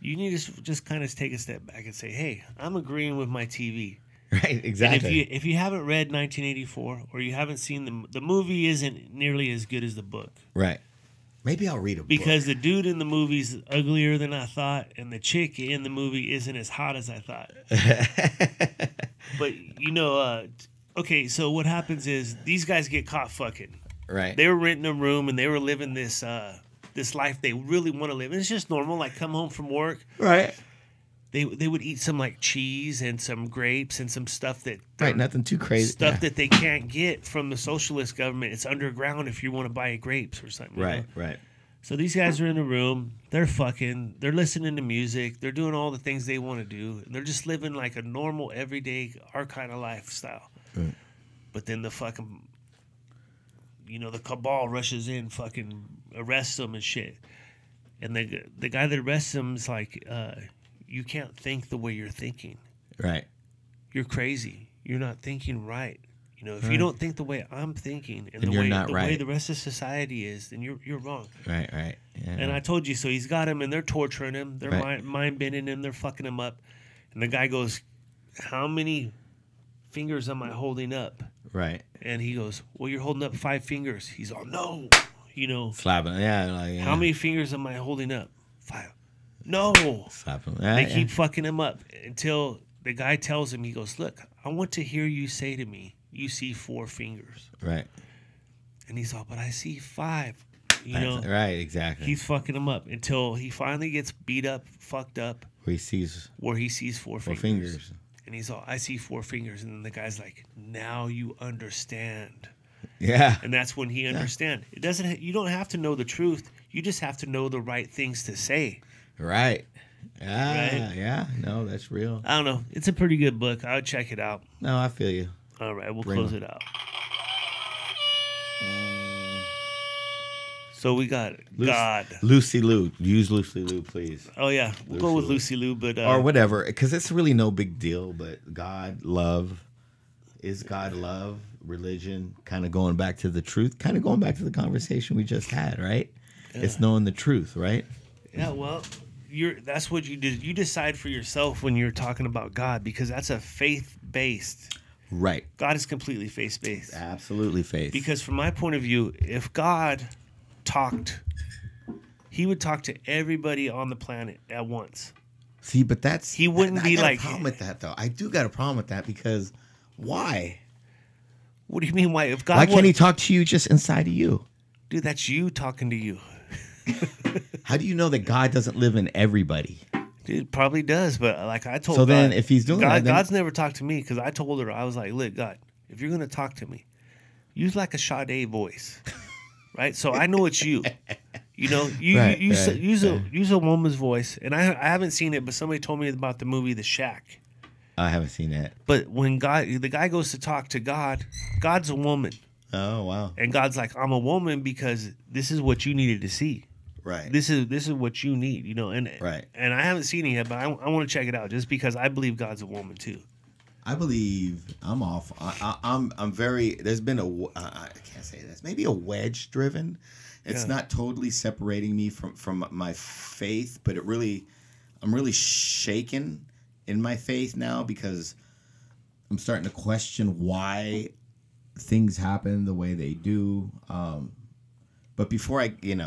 You need to just kind of take a step back and say, hey, I'm agreeing with my TV. Right, exactly. And if you haven't read 1984 or you haven't seen the movie isn't nearly as good as the book. Right. Maybe I'll read a because book. the dude in the movie's uglier than I thought, and the chick in the movie isn't as hot as I thought. But okay, so what happens is these guys get caught fucking. Right. They were renting a room and they were living this life they really want to live. And it's just normal, like come home from work. Right. They would eat some like cheese and some grapes and some stuff that nothing too crazy. Stuff that they can't get from the socialist government. It's underground if you want to buy grapes or something. Right, right. So these guys are in a room, they're fucking, they're listening to music, they're doing all the things they want to do. They're just living like a normal, everyday, our kind of lifestyle. Right. But then the fucking, the cabal rushes in, fucking arrests them and shit. And the guy that arrests them is like, you can't think the way you're thinking. Right. You're crazy. You're not thinking right. If you don't think the way I'm thinking and the way the rest of society is, then you're wrong. Right, right. Yeah. And I told you, so he's got him and they're torturing him. They're mind bending him. They're fucking him up. And the guy goes, how many fingers am I holding up? Right. And he goes, well, you're holding up 5 fingers. He's all, no. Slapping. Yeah. How many fingers am I holding up? 5. No. Slapping. They keep fucking him up until the guy tells him, he goes, look, I want to hear you say to me, you see 4 fingers. Right. And he's all, but I see 5. Right, exactly. He's fucking him up until he finally gets beat up, fucked up. Where he sees 4 fingers. And he's all, I see 4 fingers. And then the guy's like, now you understand. Yeah. And that's when he understands. You don't have to know the truth. You just have to know the right things to say. Right. Yeah. Yeah. No, that's real. I don't know. It's a pretty good book. I would check it out. No, I feel you. All right, we'll close it out. So we got God. Lucy Lou. Use Lucy Lou, please. Oh, yeah. We'll go with Lucy Lou. But, or whatever, because it's really no big deal. But God, love. Is God love? Religion. Kind of going back to the truth. Kind of going back to the conversation we just had, right? Yeah. It's knowing the truth, right? Yeah, well, that's what you did. You decide for yourself when you're talking about God, because that's a faith-based. Right. God is completely faith-based. Absolutely faith. Because from my point of view, if God talked, he would talk to everybody on the planet at once. See, but he wouldn't be like. I got a problem with that, though. I do got a problem with that because why? What do you mean why? If God, why can't he talk to you just inside of you? Dude, that's you talking to you. How do you know that God doesn't live in everybody? Dude, probably does, but like I told so God, then if he's doing God, that, then... God's never talked to me because I told her, I was like, look, God, if you're going to talk to me, use like a Sade voice, right? So I know it's you. Use a woman's voice, and I haven't seen it, but somebody told me about the movie The Shack. I haven't seen that. But when the guy goes to talk to God, God's a woman. Oh wow! And God's like, I'm a woman because this is what you needed to see. Right. This is what you need, and right. And I haven't seen it yet, but I want to check it out just because I believe God's a woman too. I believe I'm off. I'm very. There's been I can't say this. Maybe a wedge driven. It's not totally separating me from my faith, but I'm really shaken in my faith now because I'm starting to question why things happen the way they do. But before I get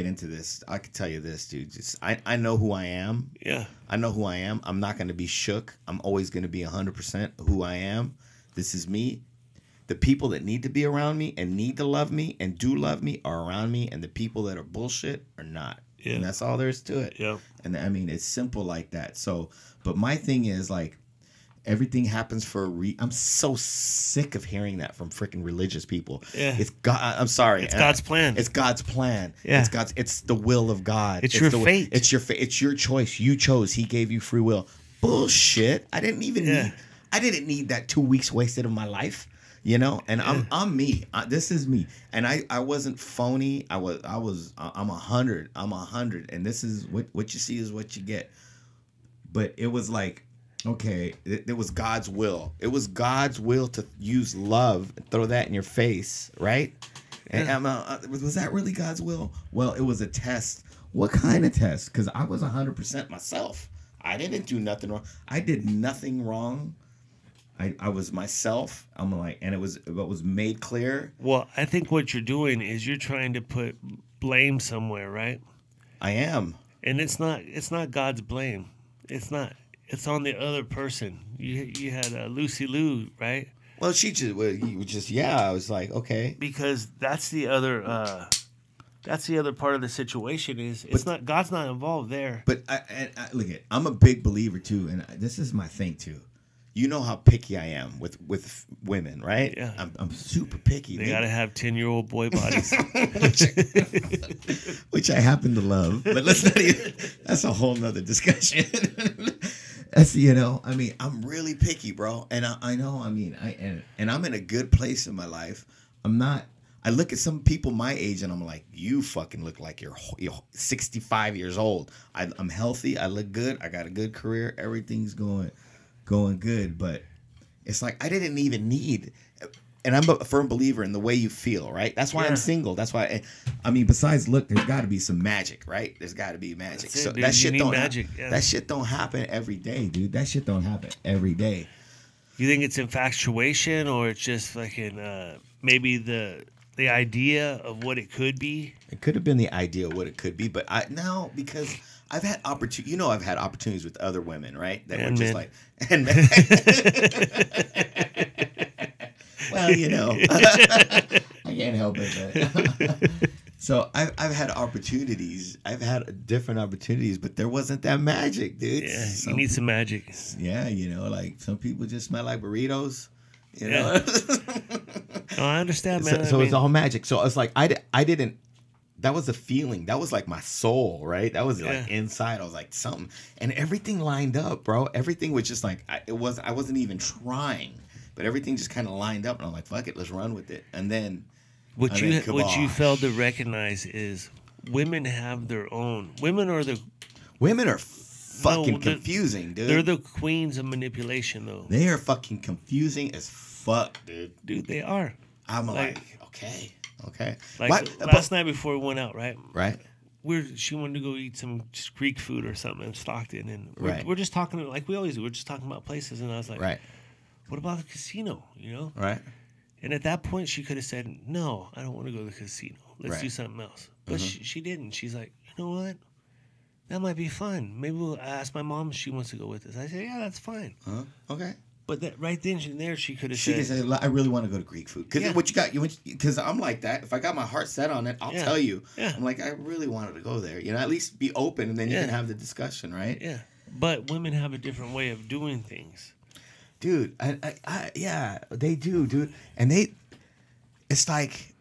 into this, I can tell you this, dude. I know who I am. Yeah. I know who I am. I'm not going to be shook. I'm always going to be 100% who I am. This is me. The people that need to be around me and need to love me and do love me are around me, and the people that are bullshit are not. Yeah. And that's all there is to it. Yeah. And I mean, it's simple like that. So, but my thing is like, everything happens for a I'm so sick of hearing that from freaking religious people. Yeah. It's God. I'm sorry. It's God's plan. It's God's plan. Yeah. It's the will of God. It's your fate. It's your fate. It's your choice. You chose. He gave you free will. Bullshit. I didn't need that 2 weeks wasted of my life. And I'm me. This is me. And I wasn't phony. I'm 100. I'm 100. And this is what you see is what you get. But it was like, okay, it was God's will. It was God's will to use love and throw that in your face, right? Yeah. And was that really God's will? Well, it was a test. What kind of test? Because I was 100% myself. I didn't do nothing wrong. I did nothing wrong. I was myself. I'm like, and it was made clear. Well, I think what you're doing is you're trying to put blame somewhere, right? I am. And it's not God's blame. It's not. It's on the other person. You had Lucy Liu, right? Well, I was like, okay. Because that's the other part of the situation is not God's not involved there. But I look at, I'm a big believer too, and this is my thing too. You know how picky I am with women, right? Yeah. I'm super picky. They gotta have 10-year-old boy bodies, which I happen to love. But let's not even. That's a whole nother discussion. That's I mean, I'm really picky, bro, and I know. I mean, and I'm in a good place in my life. I'm not. I look at some people my age and I'm like, you fucking look like you're 65 years old. I'm healthy. I look good. I got a good career. Everything's going good. But it's like I didn't even need. And I'm a firm believer in the way you feel, right? That's why I'm single. That's why. I mean, besides look, there's got to be some magic, right? There's got to be magic. That's it, so dude. that shit don't. Magic. Yeah. That shit don't happen every day, dude. That shit don't happen every day. You think it's infatuation, or it's just fucking maybe the idea of what it could be? It could have been the idea of what it could be, but now because I've had I've had opportunities with other women, right? That were just like, and well, I can't help it. So I've had opportunities. I've had different opportunities, but there wasn't that magic, dude. Yeah, you need some magic. Yeah, like some people just smell like burritos. You know. No, I understand, man. So it's all magic. So it's like I didn't. That was a feeling. That was like my soul, right? That was like inside. I was like something, and everything lined up, bro. Everything was just like I wasn't even trying, but everything just kind of lined up, and I'm like, fuck it, let's run with it. And then what you failed to recognize is women have their own. Women are fucking confusing, dude. They're the queens of manipulation, though. They are fucking confusing as fuck, dude. Dude, they are. I'm like okay. Like last night before we went out, right? Right. She wanted to go eat some Greek food or something in Stockton, and we're just talking like we always do. We're just talking about places, and I was like, right. What about the casino? Right. And at that point, she could have said, no, I don't want to go to the casino. Let's do something else. But she didn't. She's like, you know what? That might be fun. Maybe we'll ask my mom if she wants to go with us. I said, yeah, that's fine. Okay. But that right then and there, she could have said, I really want to go to Greek food. Because what you got, because I'm like that. If I got my heart set on it, I'll tell you. Yeah. I'm like, I really wanted to go there. At least be open, and then you can have the discussion, right? Yeah. But women have a different way of doing things. Dude, yeah, they do, dude. And it's like,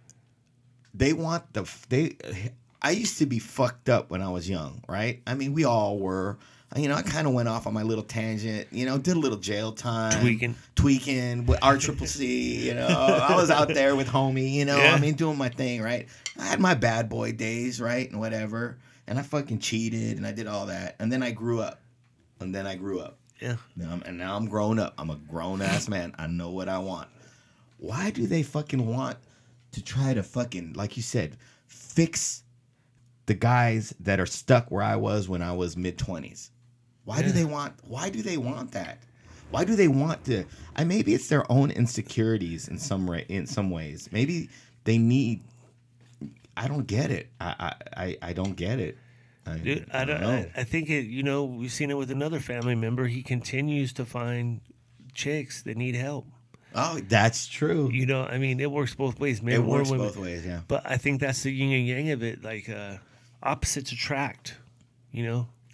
I used to be fucked up when I was young, right? I mean, we all were. I kind of went off on my little tangent, did a little jail time. Tweaking with RCCC, I was out there with homie, I mean, doing my thing, right? I had my bad boy days, right? And whatever. And I fucking cheated and I did all that. And then I grew up. Yeah. And now I'm grown up. I'm a grown-ass man. I know what I want. Why do they fucking want to try to fucking, like you said, fix the guys that are stuck where I was when I was mid-20s? Why do they want that? Why do they want to? Maybe it's their own insecurities in some ways. Maybe they need. I don't get it. I don't get it. Dude, I don't know. I think we've seen it with another family member. He continues to find chicks that need help. Oh, that's true. I mean, it works both ways. Men it works or women. Both ways, yeah. But I think that's the yin and yang of it. Like opposites attract.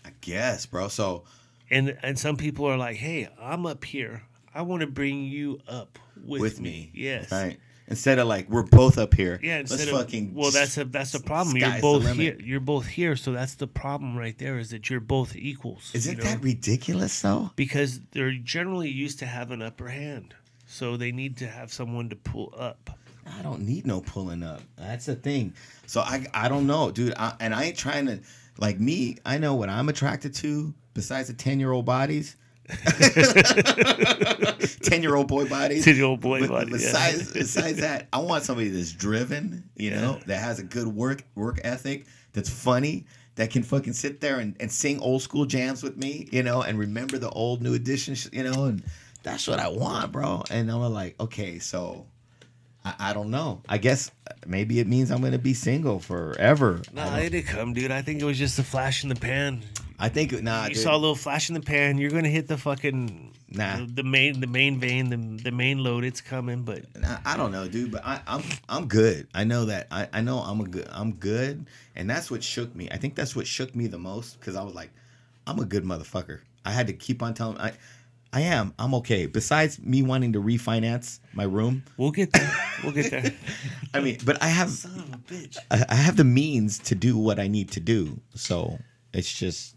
I guess, bro. So, and some people are like, "Hey, I'm up here. I want to bring you up with me." Yes. Right. Instead of like we're both up here. Yeah. That's the problem. You're both here. You're both here. So that's the problem right there. Is that you're both equals. Isn't that ridiculous though? Because they're generally used to have an upper hand, so they need to have someone to pull up. I don't need no pulling up. That's the thing. So I don't know, dude. I ain't trying to. Like me, I know what I'm attracted to besides the 10-year-old bodies. 10-year-old boy bodies. 10-year-old boy bodies. Besides that, I want somebody that's driven, that has a good work ethic, that's funny, that can fucking sit there and sing old school jams with me, and remember the old new edition, and that's what I want, bro. And I'm like, okay, so I don't know. I guess maybe it means I'm gonna be single forever. Nah, it didn't come, dude. I think it was just a flash in the pan. I think You saw a little flash in the pan. You're gonna hit the fucking the main vein, the main load. It's coming, but I don't know, dude. But I'm good. I know that. I know I'm good, and that's what shook me. I think that's what shook me the most because I was like, I'm a good motherfucker. I had to keep on telling. I am. I'm okay. Besides me wanting to refinance my room, we'll get there. We'll get there. I mean, but I have. Son of a bitch. I have the means to do what I need to do. So it's just.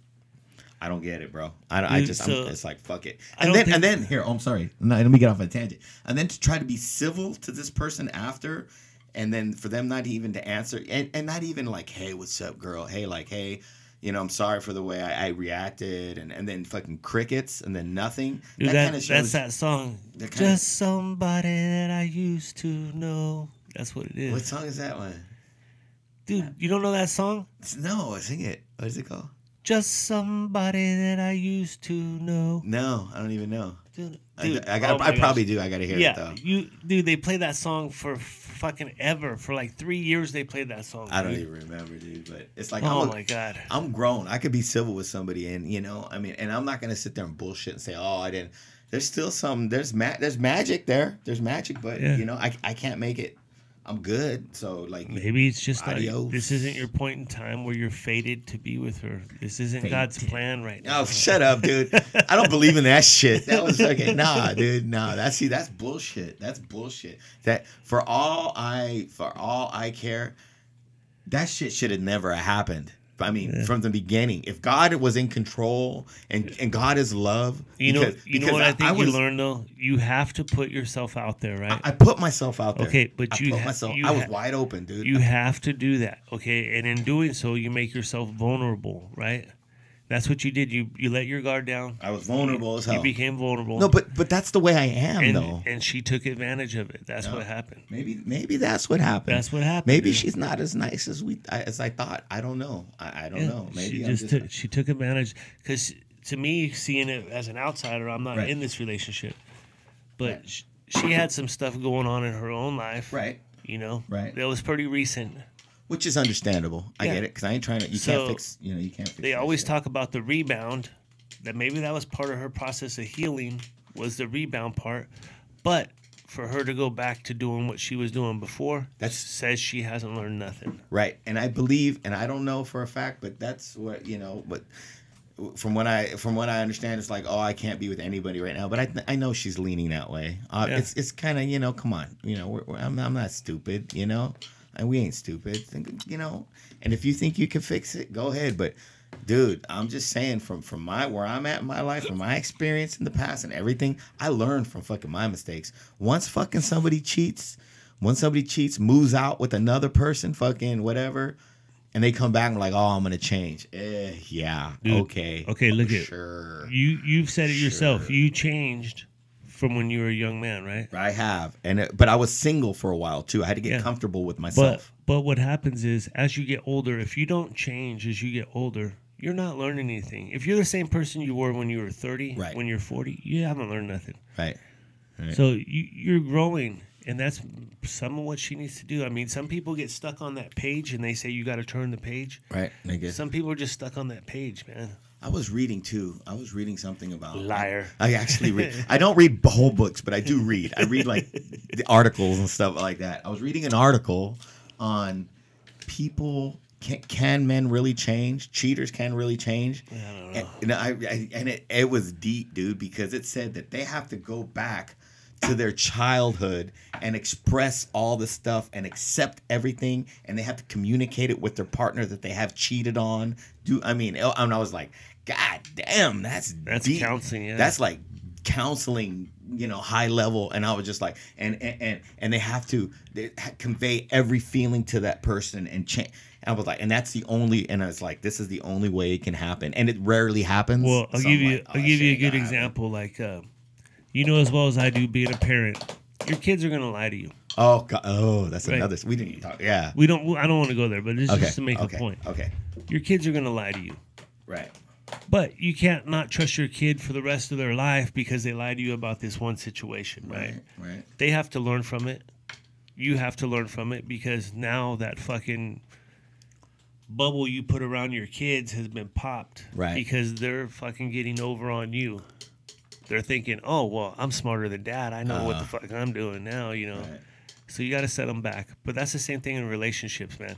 I don't get it, bro. It's like, fuck it. And then here, I'm sorry. No, let me get off on a tangent. And then to try to be civil to this person after, and then for them not even to answer, and not even like, hey, what's up, girl? Hey, like, hey, I'm sorry for the way I reacted, and then fucking crickets, and then nothing. Dude, that's that song. Just somebody that I used to know. That's what it is. What song is that one? Dude, you don't know that song? No, sing it. What is it called? Just somebody that I used to know. No, I don't even know. Dude, I probably do. I gotta hear it though. Dude, they played that song for fucking ever. For like 3 years, they played that song. I don't even remember, dude. But it's like, oh my god, I'm grown. I could be civil with somebody, and I mean, and I'm not gonna sit there and bullshit and say, oh, I didn't. There's still there's magic there. There's magic, but I can't make it. I'm good. So like maybe it's just like this isn't your point in time where you're fated to be with her. This isn't God's plan right now. Oh, shut up, dude. I don't believe in that shit. That was okay. Nah, dude. Nah. That's bullshit. That's bullshit. That for all I care, that shit should have never happened. I mean, from the beginning, if God was in control and God is love, you know what I think you learn though, you have to put yourself out there, right? I put myself out there. Okay, but I was wide open, dude. You have to do that, okay? And in doing so, you make yourself vulnerable, right? That's what you did. You let your guard down. I was vulnerable as hell. You became vulnerable. No, but that's the way I am, though. And she took advantage of it. That's what happened. Maybe that's what happened. That's what happened. Maybe she's not as nice as I thought. I don't know. I don't know. Maybe she took advantage because to me, seeing it as an outsider, I'm not in this relationship, but she had some stuff going on in her own life. Right. Right. That was pretty recent. Which is understandable. I get it because I ain't trying to. You can't fix. You can't fix. They always talk about the rebound. That maybe that was part of her process of healing was the rebound part, but for her to go back to doing what she was doing before, that says she hasn't learned nothing. Right, and I believe, and I don't know for a fact, but that's what But from what I understand, it's like, oh, I can't be with anybody right now. But I know she's leaning that way. It's kind of come on, I'm not stupid, And we ain't stupid, And if you think you can fix it, go ahead. But, dude, I'm just saying from where I'm at in my life, from my experience in the past and everything, I learned from fucking my mistakes. Once somebody cheats, moves out with another person, fucking whatever, and they come back and like, oh, I'm gonna change. Yeah, dude, okay. Okay, look at sure. You've said it yourself. You changed from when you were a young man, right? I have, but I was single for a while too. I had to get comfortable with myself. But what happens is, as you get older, if you don't change as you get older, you're not learning anything. If you're the same person you were when you were 30, when you're 40, you haven't learned nothing. Right. So you're growing, and that's some of what she needs to do. I mean, some people get stuck on that page, and they say you got to turn the page. Right. I guess. Some people are just stuck on that page, man. I was reading too. I was reading something about liar. I actually read. I don't read whole books, but I do read. I read like the articles and stuff like that. I was reading an article on people. Can men really change? Cheaters can really change. I don't know. And it was deep, dude, because it said that they have to go back to their childhood and express all the stuff and accept everything, and they have to communicate it with their partner that they have cheated on. And I was like, God damn, that's deep. Counseling. Yeah. That's like counseling, high level. And I was just like, and they have to convey every feeling to that person and change. I was like, and that's the only, and I was like, this is the only way it can happen, and it rarely happens. Well, I'll give you a good example. Like, as well as I do, being a parent, your kids are gonna lie to you. Oh God! Oh, that's another. We didn't talk. Yeah, we don't. I don't want to go there, but it's just to make a point. Okay. Your kids are gonna lie to you. Right. But you can't not trust your kid for the rest of their life because they lied to you about this one situation, right? Right. They have to learn from it. you have to learn from it, because now that fucking bubble you put around your kids has been popped. Right. Because they're fucking getting over on you. They're thinking, oh, well, I'm smarter than dad. I know what the fuck I'm doing now, you know. Right. So you got to set them back. But that's the same thing in relationships, man.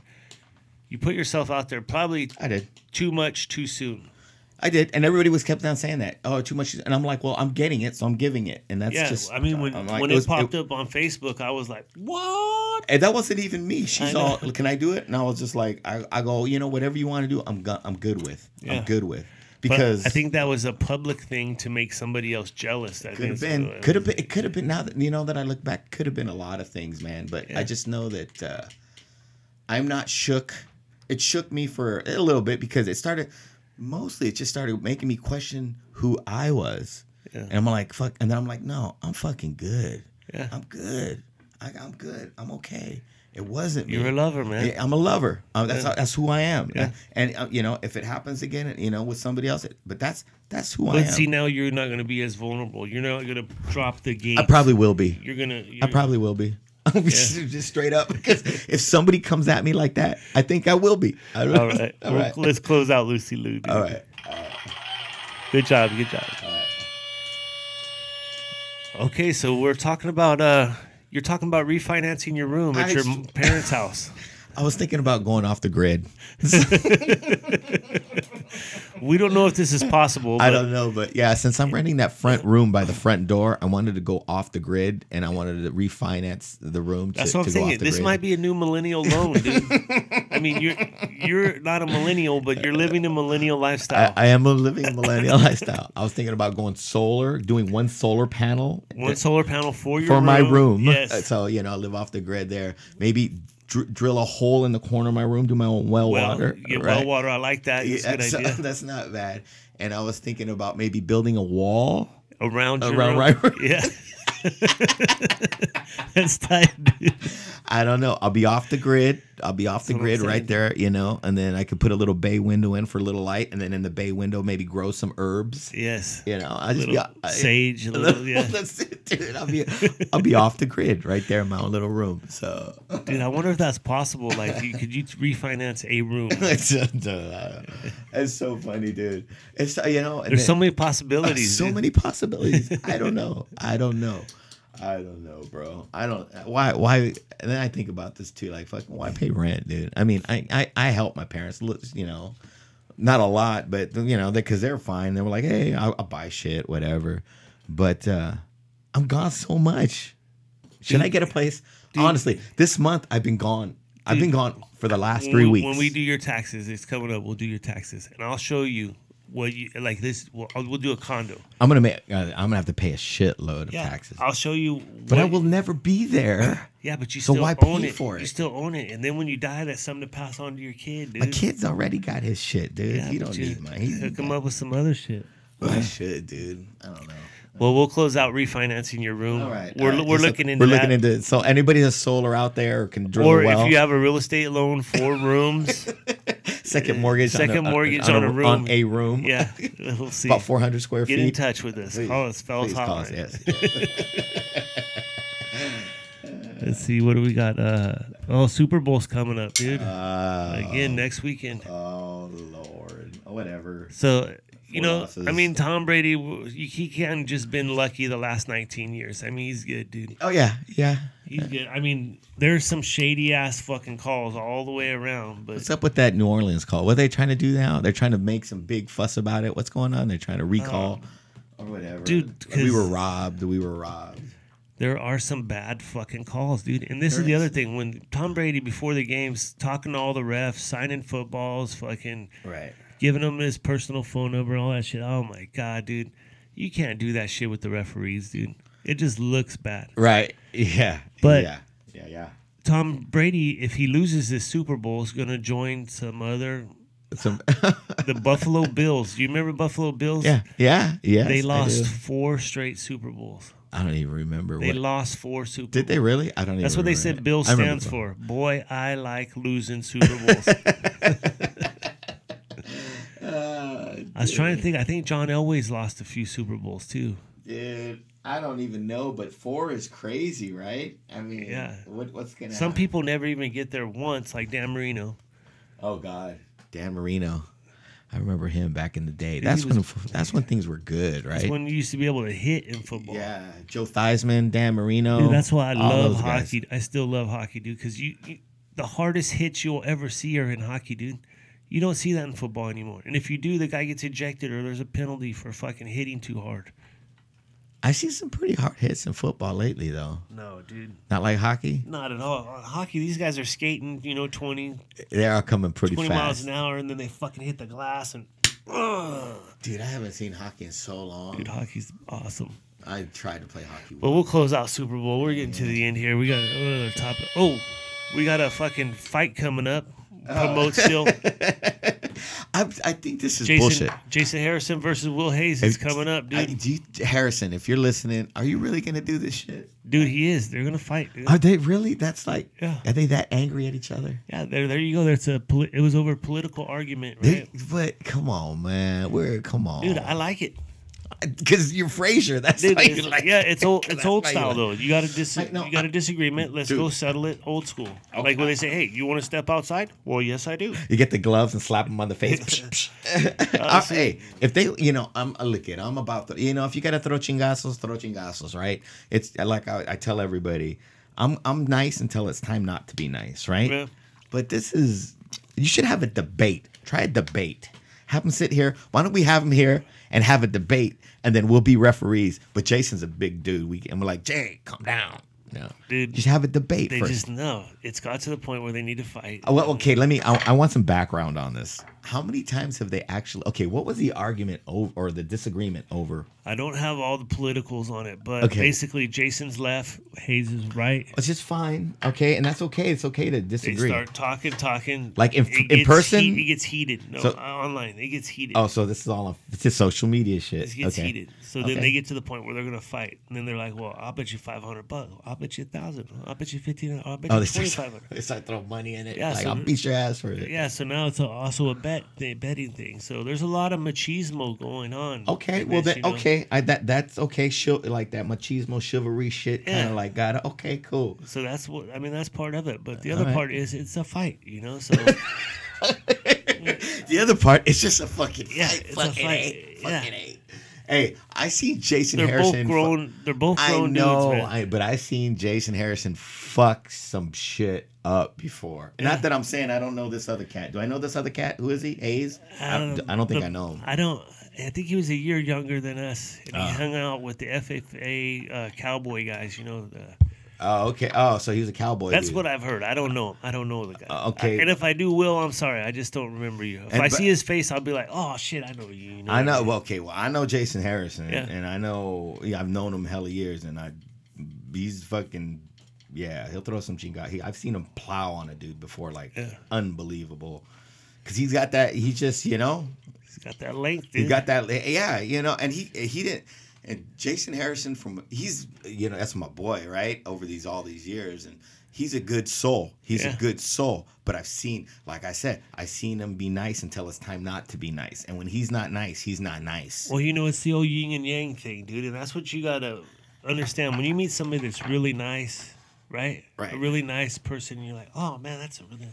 You put yourself out there probably I did. too much too soon. I did, and everybody was kept on saying that. Oh, too much, and I'm like, well, I'm getting it, so I'm giving it, and that's just. I mean, when it popped up on Facebook, I was like, what? And that wasn't even me. She's all, can I do it? And I was just like, I go, you know, whatever you want to do, I'm good with. Yeah. I'm good with. Because but I think that was a public thing to make somebody else jealous. That could have been. It could have been. Now that you know that I look back, could have been a lot of things, man. But I just know that I'm not shook. It shook me for a little bit because it just started making me question who I was. Yeah. And I'm like, fuck. And then I'm like, no, I'm fucking good. Yeah. I'm good. I'm good. I'm okay. It wasn't me. You're a lover, man. I'm a lover. That's who I am. Yeah. And you know, if it happens again, you know, with somebody else, but that's who I am. But see, now you're not going to be as vulnerable. You're not going to drop the gate. I probably will be. I probably will be. Just straight up, because if somebody comes at me like that, I think I will be. All right. All right. Let's close out Lucy Lou. Dude. All right. Good job. All right. Okay, so we're talking about you're talking about refinancing your room at your parents' house. I was thinking about going off the grid. We don't know if this is possible. I don't know, but yeah, since I'm renting that front room by the front door, I wanted to go off the grid, and I wanted to refinance the room. That's what I'm saying. This might be a new millennial loan, dude. I mean, you're not a millennial, but you're living a millennial lifestyle. I am living a millennial lifestyle. I was thinking about going solar, doing one solar panel. For my room. Yes. So, you know, I live off the grid there. Maybe drill a hole in the corner of my room, do my own well water. Yeah, right? Well water. I like that. That's a good idea. That's not bad. And I was thinking about maybe building a wall around your room. Right. Yeah. That's tight, dude. I don't know. I'll be off the grid. Right there, you know, and then I could put a little bay window in for a little light, and then in the bay window maybe grow some herbs. Yes. You know, I just sage. Yeah. That's it, dude. I'll be off the grid right there in my own little room. So, dude, I wonder if that's possible. Like, could you refinance a room? It's so funny, dude. It's there's so many possibilities. Many possibilities. I don't know, bro. Why? And then I think about this too. Like, fucking, why pay rent, dude? I mean, I help my parents. You know, not a lot, but you know, because they're fine. They were like, hey, I'll buy shit, whatever. But I'm gone so much. Should I get a place? Dude, honestly, this month I've been gone. I've been gone for the last 3 weeks. When we do your taxes, it's coming up. We'll do your taxes, and I'll show you. Well, you like this. We'll do a condo. I'm gonna have to pay a shitload of taxes. I'll show you. But I will never be there. Yeah, but you so still why own pay it. for it? You still own it, and then when you die, that's something to pass on to your kid, dude. My kid's already got his shit, dude. Yeah, he don't need mine. Hook him up with some other shit. I should, dude. I don't know. Well, we'll close out refinancing your room. All right. We're looking into that. Into so anybody that's solar out there can drill a well. Or if you have a real estate loan for rooms. Second mortgage on a room. On a room. Yeah. We'll see. About 400 square feet. Get in touch with us. Call us, Fellas Hotline. Yes. Let's see. What do we got? Super Bowl's coming up, dude. Again, next weekend. Oh, Lord. Whatever. So... You know, I mean, Tom Brady, he can't just been lucky the last 19 years. I mean, he's good, dude. Oh, yeah. He's good. I mean, there's some shady-ass fucking calls all the way around. But what's up with that New Orleans call? What are they trying to do now? They're trying to make some big fuss about it. What's going on? They're trying to recall or whatever. Dude, we were robbed. There are some bad fucking calls, dude. And this is the other thing. When Tom Brady, before the games, talking to all the refs, signing footballs, fucking... Right. Giving him his personal phone number, all that shit. Oh, my God, dude. You can't do that shit with the referees, dude. It just looks bad. Right. Yeah. But yeah. Tom Brady, if he loses this Super Bowl, is going to join the Buffalo Bills. Do you remember Buffalo Bills? Yeah. They lost 4 straight Super Bowls. I don't even remember. They lost 4 Super Bowls. Did they really? I don't even That's what they said Bill stands for. Boy, I like losing Super Bowls. I was trying to think. I think John Elway's lost a few Super Bowls too. Dude, I don't even know, but 4 is crazy, right? I mean, yeah. What's gonna Some happen? people never even get there once, like Dan Marino. Oh God, Dan Marino. I remember him back in the day. Dude, That's when things were good, right? That's when you used to be able to hit in football. Yeah, Joe Theismann, Dan Marino. Dude, that's why I all love those hockey. guys. I still love hockey, dude, because the hardest hits you'll ever see are in hockey, dude. You don't see that in football anymore. And if you do, the guy gets ejected or there's a penalty for fucking hitting too hard. I see some pretty hard hits in football lately, though. No, dude. Not like hockey. Not at all. Hockey, these guys are skating, 20 They are coming pretty 20 fast. miles an hour, and then they fucking hit the glass and. Dude, I haven't seen hockey in so long. Dude, hockey's awesome. I tried to play hockey. But we'll close out Super Bowl. We're getting to the end here. We got another topic. Oh, we got a fucking fight coming up. Promote still. I think this is bullshit. Jason Harrison versus Will Hayes is coming up, dude. Harrison, if you're listening, are you really gonna do this shit? Dude, he is. They're gonna fight. Dude. Are they really? That's like, yeah. Are they that angry at each other? Yeah, there you go. It was over a political argument, right? But come on, man. Come on, dude. I like it. Because you're Frasier. That's dude, why you like. Yeah, it's old. It's old style though. You got a disagreement. Let's dude. go settle it old school. Okay. Like when they say, "Hey, you want to step outside?" Well, yes, I do. You get the gloves and slap them on the face. Hey, if they, I'm about to, if you gotta throw chingazos, right? It's like I tell everybody, I'm nice until it's time not to be nice, right? Yeah. But you should have a debate. Try a debate. Have them sit here. Why don't we have them here and have a debate, and then we'll be referees? But Jason's a big dude. And we're like, Jay, calm down. No, dude, just have a debate they first. Just know it's got to the point where they need to fight. Well, okay, I want some background on this. How many times have they actually? Okay, what was the argument over or the disagreement over? I don't have all the politicals on it, but basically, Jason's left, Hayes is right. It's just fine, okay, and that's okay. It's okay to disagree. They start talking. Like in person, it gets heated. No, online, it gets heated. Oh, so this is all it's just social media shit. It gets heated. So then they get to the point where they're gonna fight, and then they're like, "Well, I'll bet you $500. I'll bet you $1,000. I'll bet you $1,500. I'll bet you $2,500." They start throwing money in it. Yeah, like I'll beat your ass for it. Yeah, so now it's also a betting thing. So there's a lot of machismo going on. Okay, well then, okay, that's okay. Like that machismo chivalry shit, kind of like got it. Okay, cool. So that's that's part of it. But the other part is it's a fight, So the other part, it's just a fucking fight. It's a fight. Fucking A. Hey, I see Jason They're Harrison. They're both grown dudes, man. But I seen Jason Harrison fuck some shit up before. Yeah. Not that I'm saying I don't know this other cat. Do I know this other cat? Who is he? Hayes? I don't think I know him. I think he was a year younger than us, and he hung out with the FFA cowboy guys. Oh, okay. Oh, so he was a cowboy. That's dude. what I've heard. I don't know him. I don't know the guy. Okay. And if I do, Will, I'm sorry. I just don't remember you. If I see his face, I'll be like, oh, shit, I know you. I know. Well, okay. Well, I know Jason Harrison. Yeah. And I know, I've known him hella years. And he's fucking, he'll throw some chinga. I've seen him plow on a dude before. Like, unbelievable. Because he's got that, he's just, He's got that length, dude. He got that, and he didn't. And Jason Harrison he's that's my boy, right? Over all these years, and he's a good soul. He's a good soul. But I've seen him be nice until it's time not to be nice. And when he's not nice, he's not nice. Well, it's the old yin and yang thing, dude. And that's what you gotta understand. When you meet somebody that's really nice, right? A really nice person, you're like, oh man, that's a really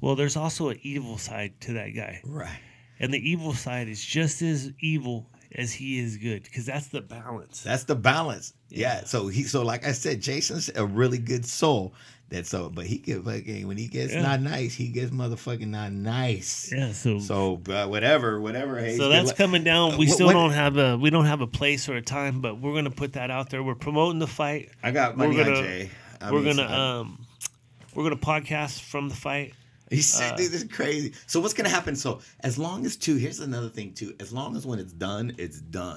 Well, there's also an evil side to that guy, right? And the evil side is just as evil as he is good, because that's the balance. That's the balance. Yeah. So like I said, Jason's a really good soul. But he get fucking when he gets not nice, he gets motherfucking not nice. Yeah. So whatever. Hey, so that's coming down. We still don't have a place or a time, but we're gonna put that out there. We're promoting the fight. I got money on Jay. We're gonna podcast from the fight. He said, dude, this is crazy. So what's gonna happen? So as long as here's another thing too. As long as when it's done,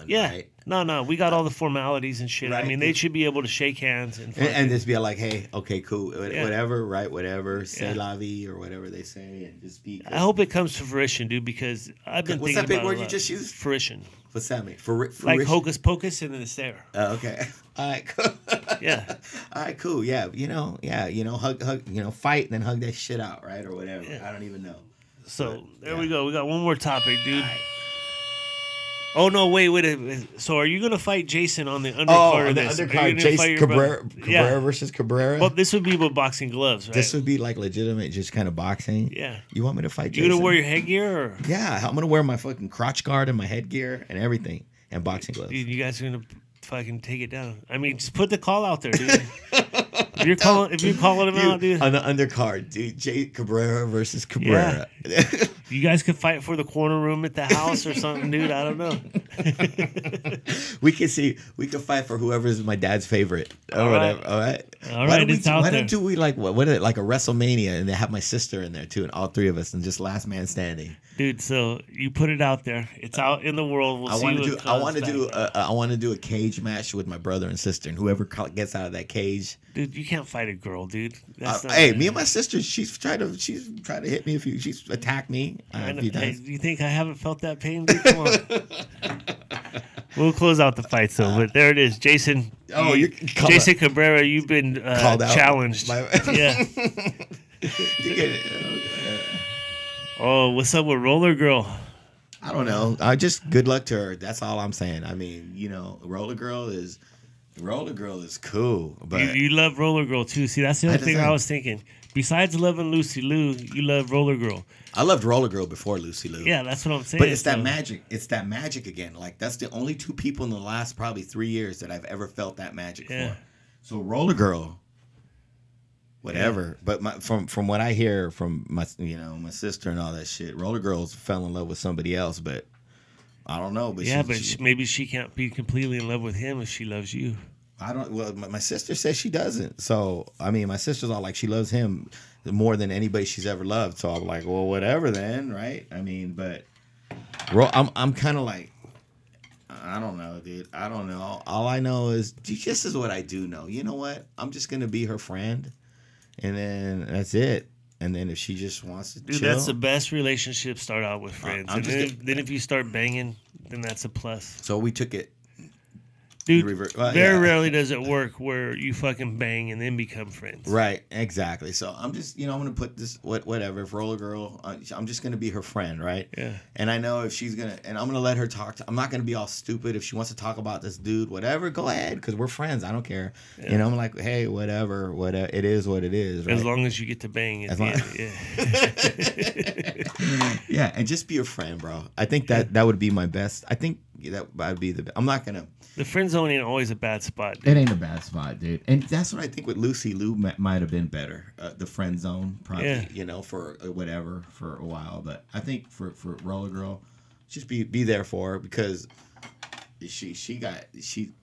Yeah. Right? No, we got all the formalities and shit. Right. I mean, they should be able to shake hands and just be like, hey, okay, cool, whatever, right, whatever, say la vie or whatever they say, and just be. I hope it comes to fruition, dude, because I've been thinking about. What's that big word you just used? Fruition. What's that mean? Like hocus pocus and then it's there. Okay. All right. Cool. Yeah. All right. Cool. Yeah. Hug. Fight and then hug that shit out, right, or whatever. Yeah. I don't even know. So there we go. We got one more topic, dude. Oh no! Wait. So are you gonna fight Jason on the undercard of this? Undercard, Jason Cabrera versus Cabrera. Well, this would be with boxing gloves, right? This would be like legitimate, just kind of boxing. Yeah. You want me to fight You Jason? gonna wear your headgear? Or? Yeah, I'm gonna wear my fucking crotch guard and my headgear and everything and boxing gloves. Dude, you guys are gonna fucking take it down. I mean, just put the call out there, dude. if you're calling him out, dude. On the undercard, dude, Cabrera versus Cabrera. Yeah. You guys could fight for the corner room at the house or something, dude. I don't know. We could fight for whoever's my dad's favorite or whatever. All right. Why don't do we like what is it, like a WrestleMania and they have my sister in there too and all three of us and just last man standing. Dude, so you put it out there. It's out in the world. I want to do a cage match with my brother and sister and whoever gets out of that cage. Dude, you can't fight a girl, dude. Hey, me and my sister, she's tried to hit me she's attacked me. Do you think I haven't felt that pain? Dude? Come on. We'll close out the fight, though. But there it is, Jason. Jason Cabrera, you've been challenged. Yeah. Oh, what's up with Roller Girl? I don't know. Just good luck to her. That's all I'm saying. I mean, Roller Girl is cool. But you love Roller Girl too. See, that's the other thing I was thinking. Besides loving Lucy Liu, you love Roller Girl. I loved Roller Girl before Lucy Liu. Yeah, that's what I'm saying. But it's that magic. It's that magic again. Like that's the only two people in the last probably 3 years that I've ever felt that magic for. So Roller Girl, whatever. Yeah. But from what I hear from my my sister and all that shit, Roller Girls fell in love with somebody else. But I don't know. But maybe she can't be completely in love with him if she loves you. I don't. Well, my sister says she doesn't. So I mean, my sister's all like she loves him more than anybody she's ever loved. So I'm like, well, whatever then, right? I mean, but I'm kind of like, I don't know, dude. I don't know. All I know is this is what I do know. You know what? I'm just gonna be her friend, and then that's it. And then if she just wants to chill, that's the best relationship. Start out with friends, and then if you start banging, then that's a plus. So we took it. Dude, very rarely does it work where you fucking bang and then become friends. Right, exactly. So I'm just, I'm going to put this, whatever, if Roller Girl, I'm just going to be her friend, right? Yeah. And I know if she's going to, and I'm going to let her talk. I'm not going to be all stupid. If she wants to talk about this dude, whatever, go ahead, because we're friends. I don't care. Yeah. I'm like, hey, whatever, it is what it is. Right? As long as you get to bang it. Yeah, and just be a friend, bro. I think that would be my best. I think that would be I'm not going to. The friend zone ain't always a bad spot, dude. It ain't a bad spot, dude. And that's what I think with Lucy Liu might have been better. The friend zone, probably, for whatever, for a while. But I think for Roller Girl, just be there for her because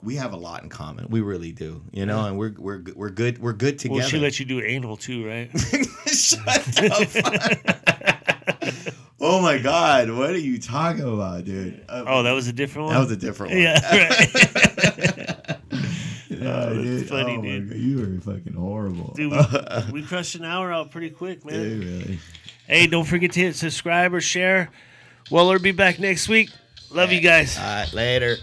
we have a lot in common. We really do, and we're good together. Well, she let you do anal too, right? Shut up. Oh my God! What are you talking about, dude? That was a different one. That was a different one. Yeah, right. Dude. Funny, dude. dude. My God, you were fucking horrible. Dude, we crushed an hour out pretty quick, man. Dude, really. Hey, don't forget to hit subscribe or share. We'll be back next week. Love you guys. All right, later.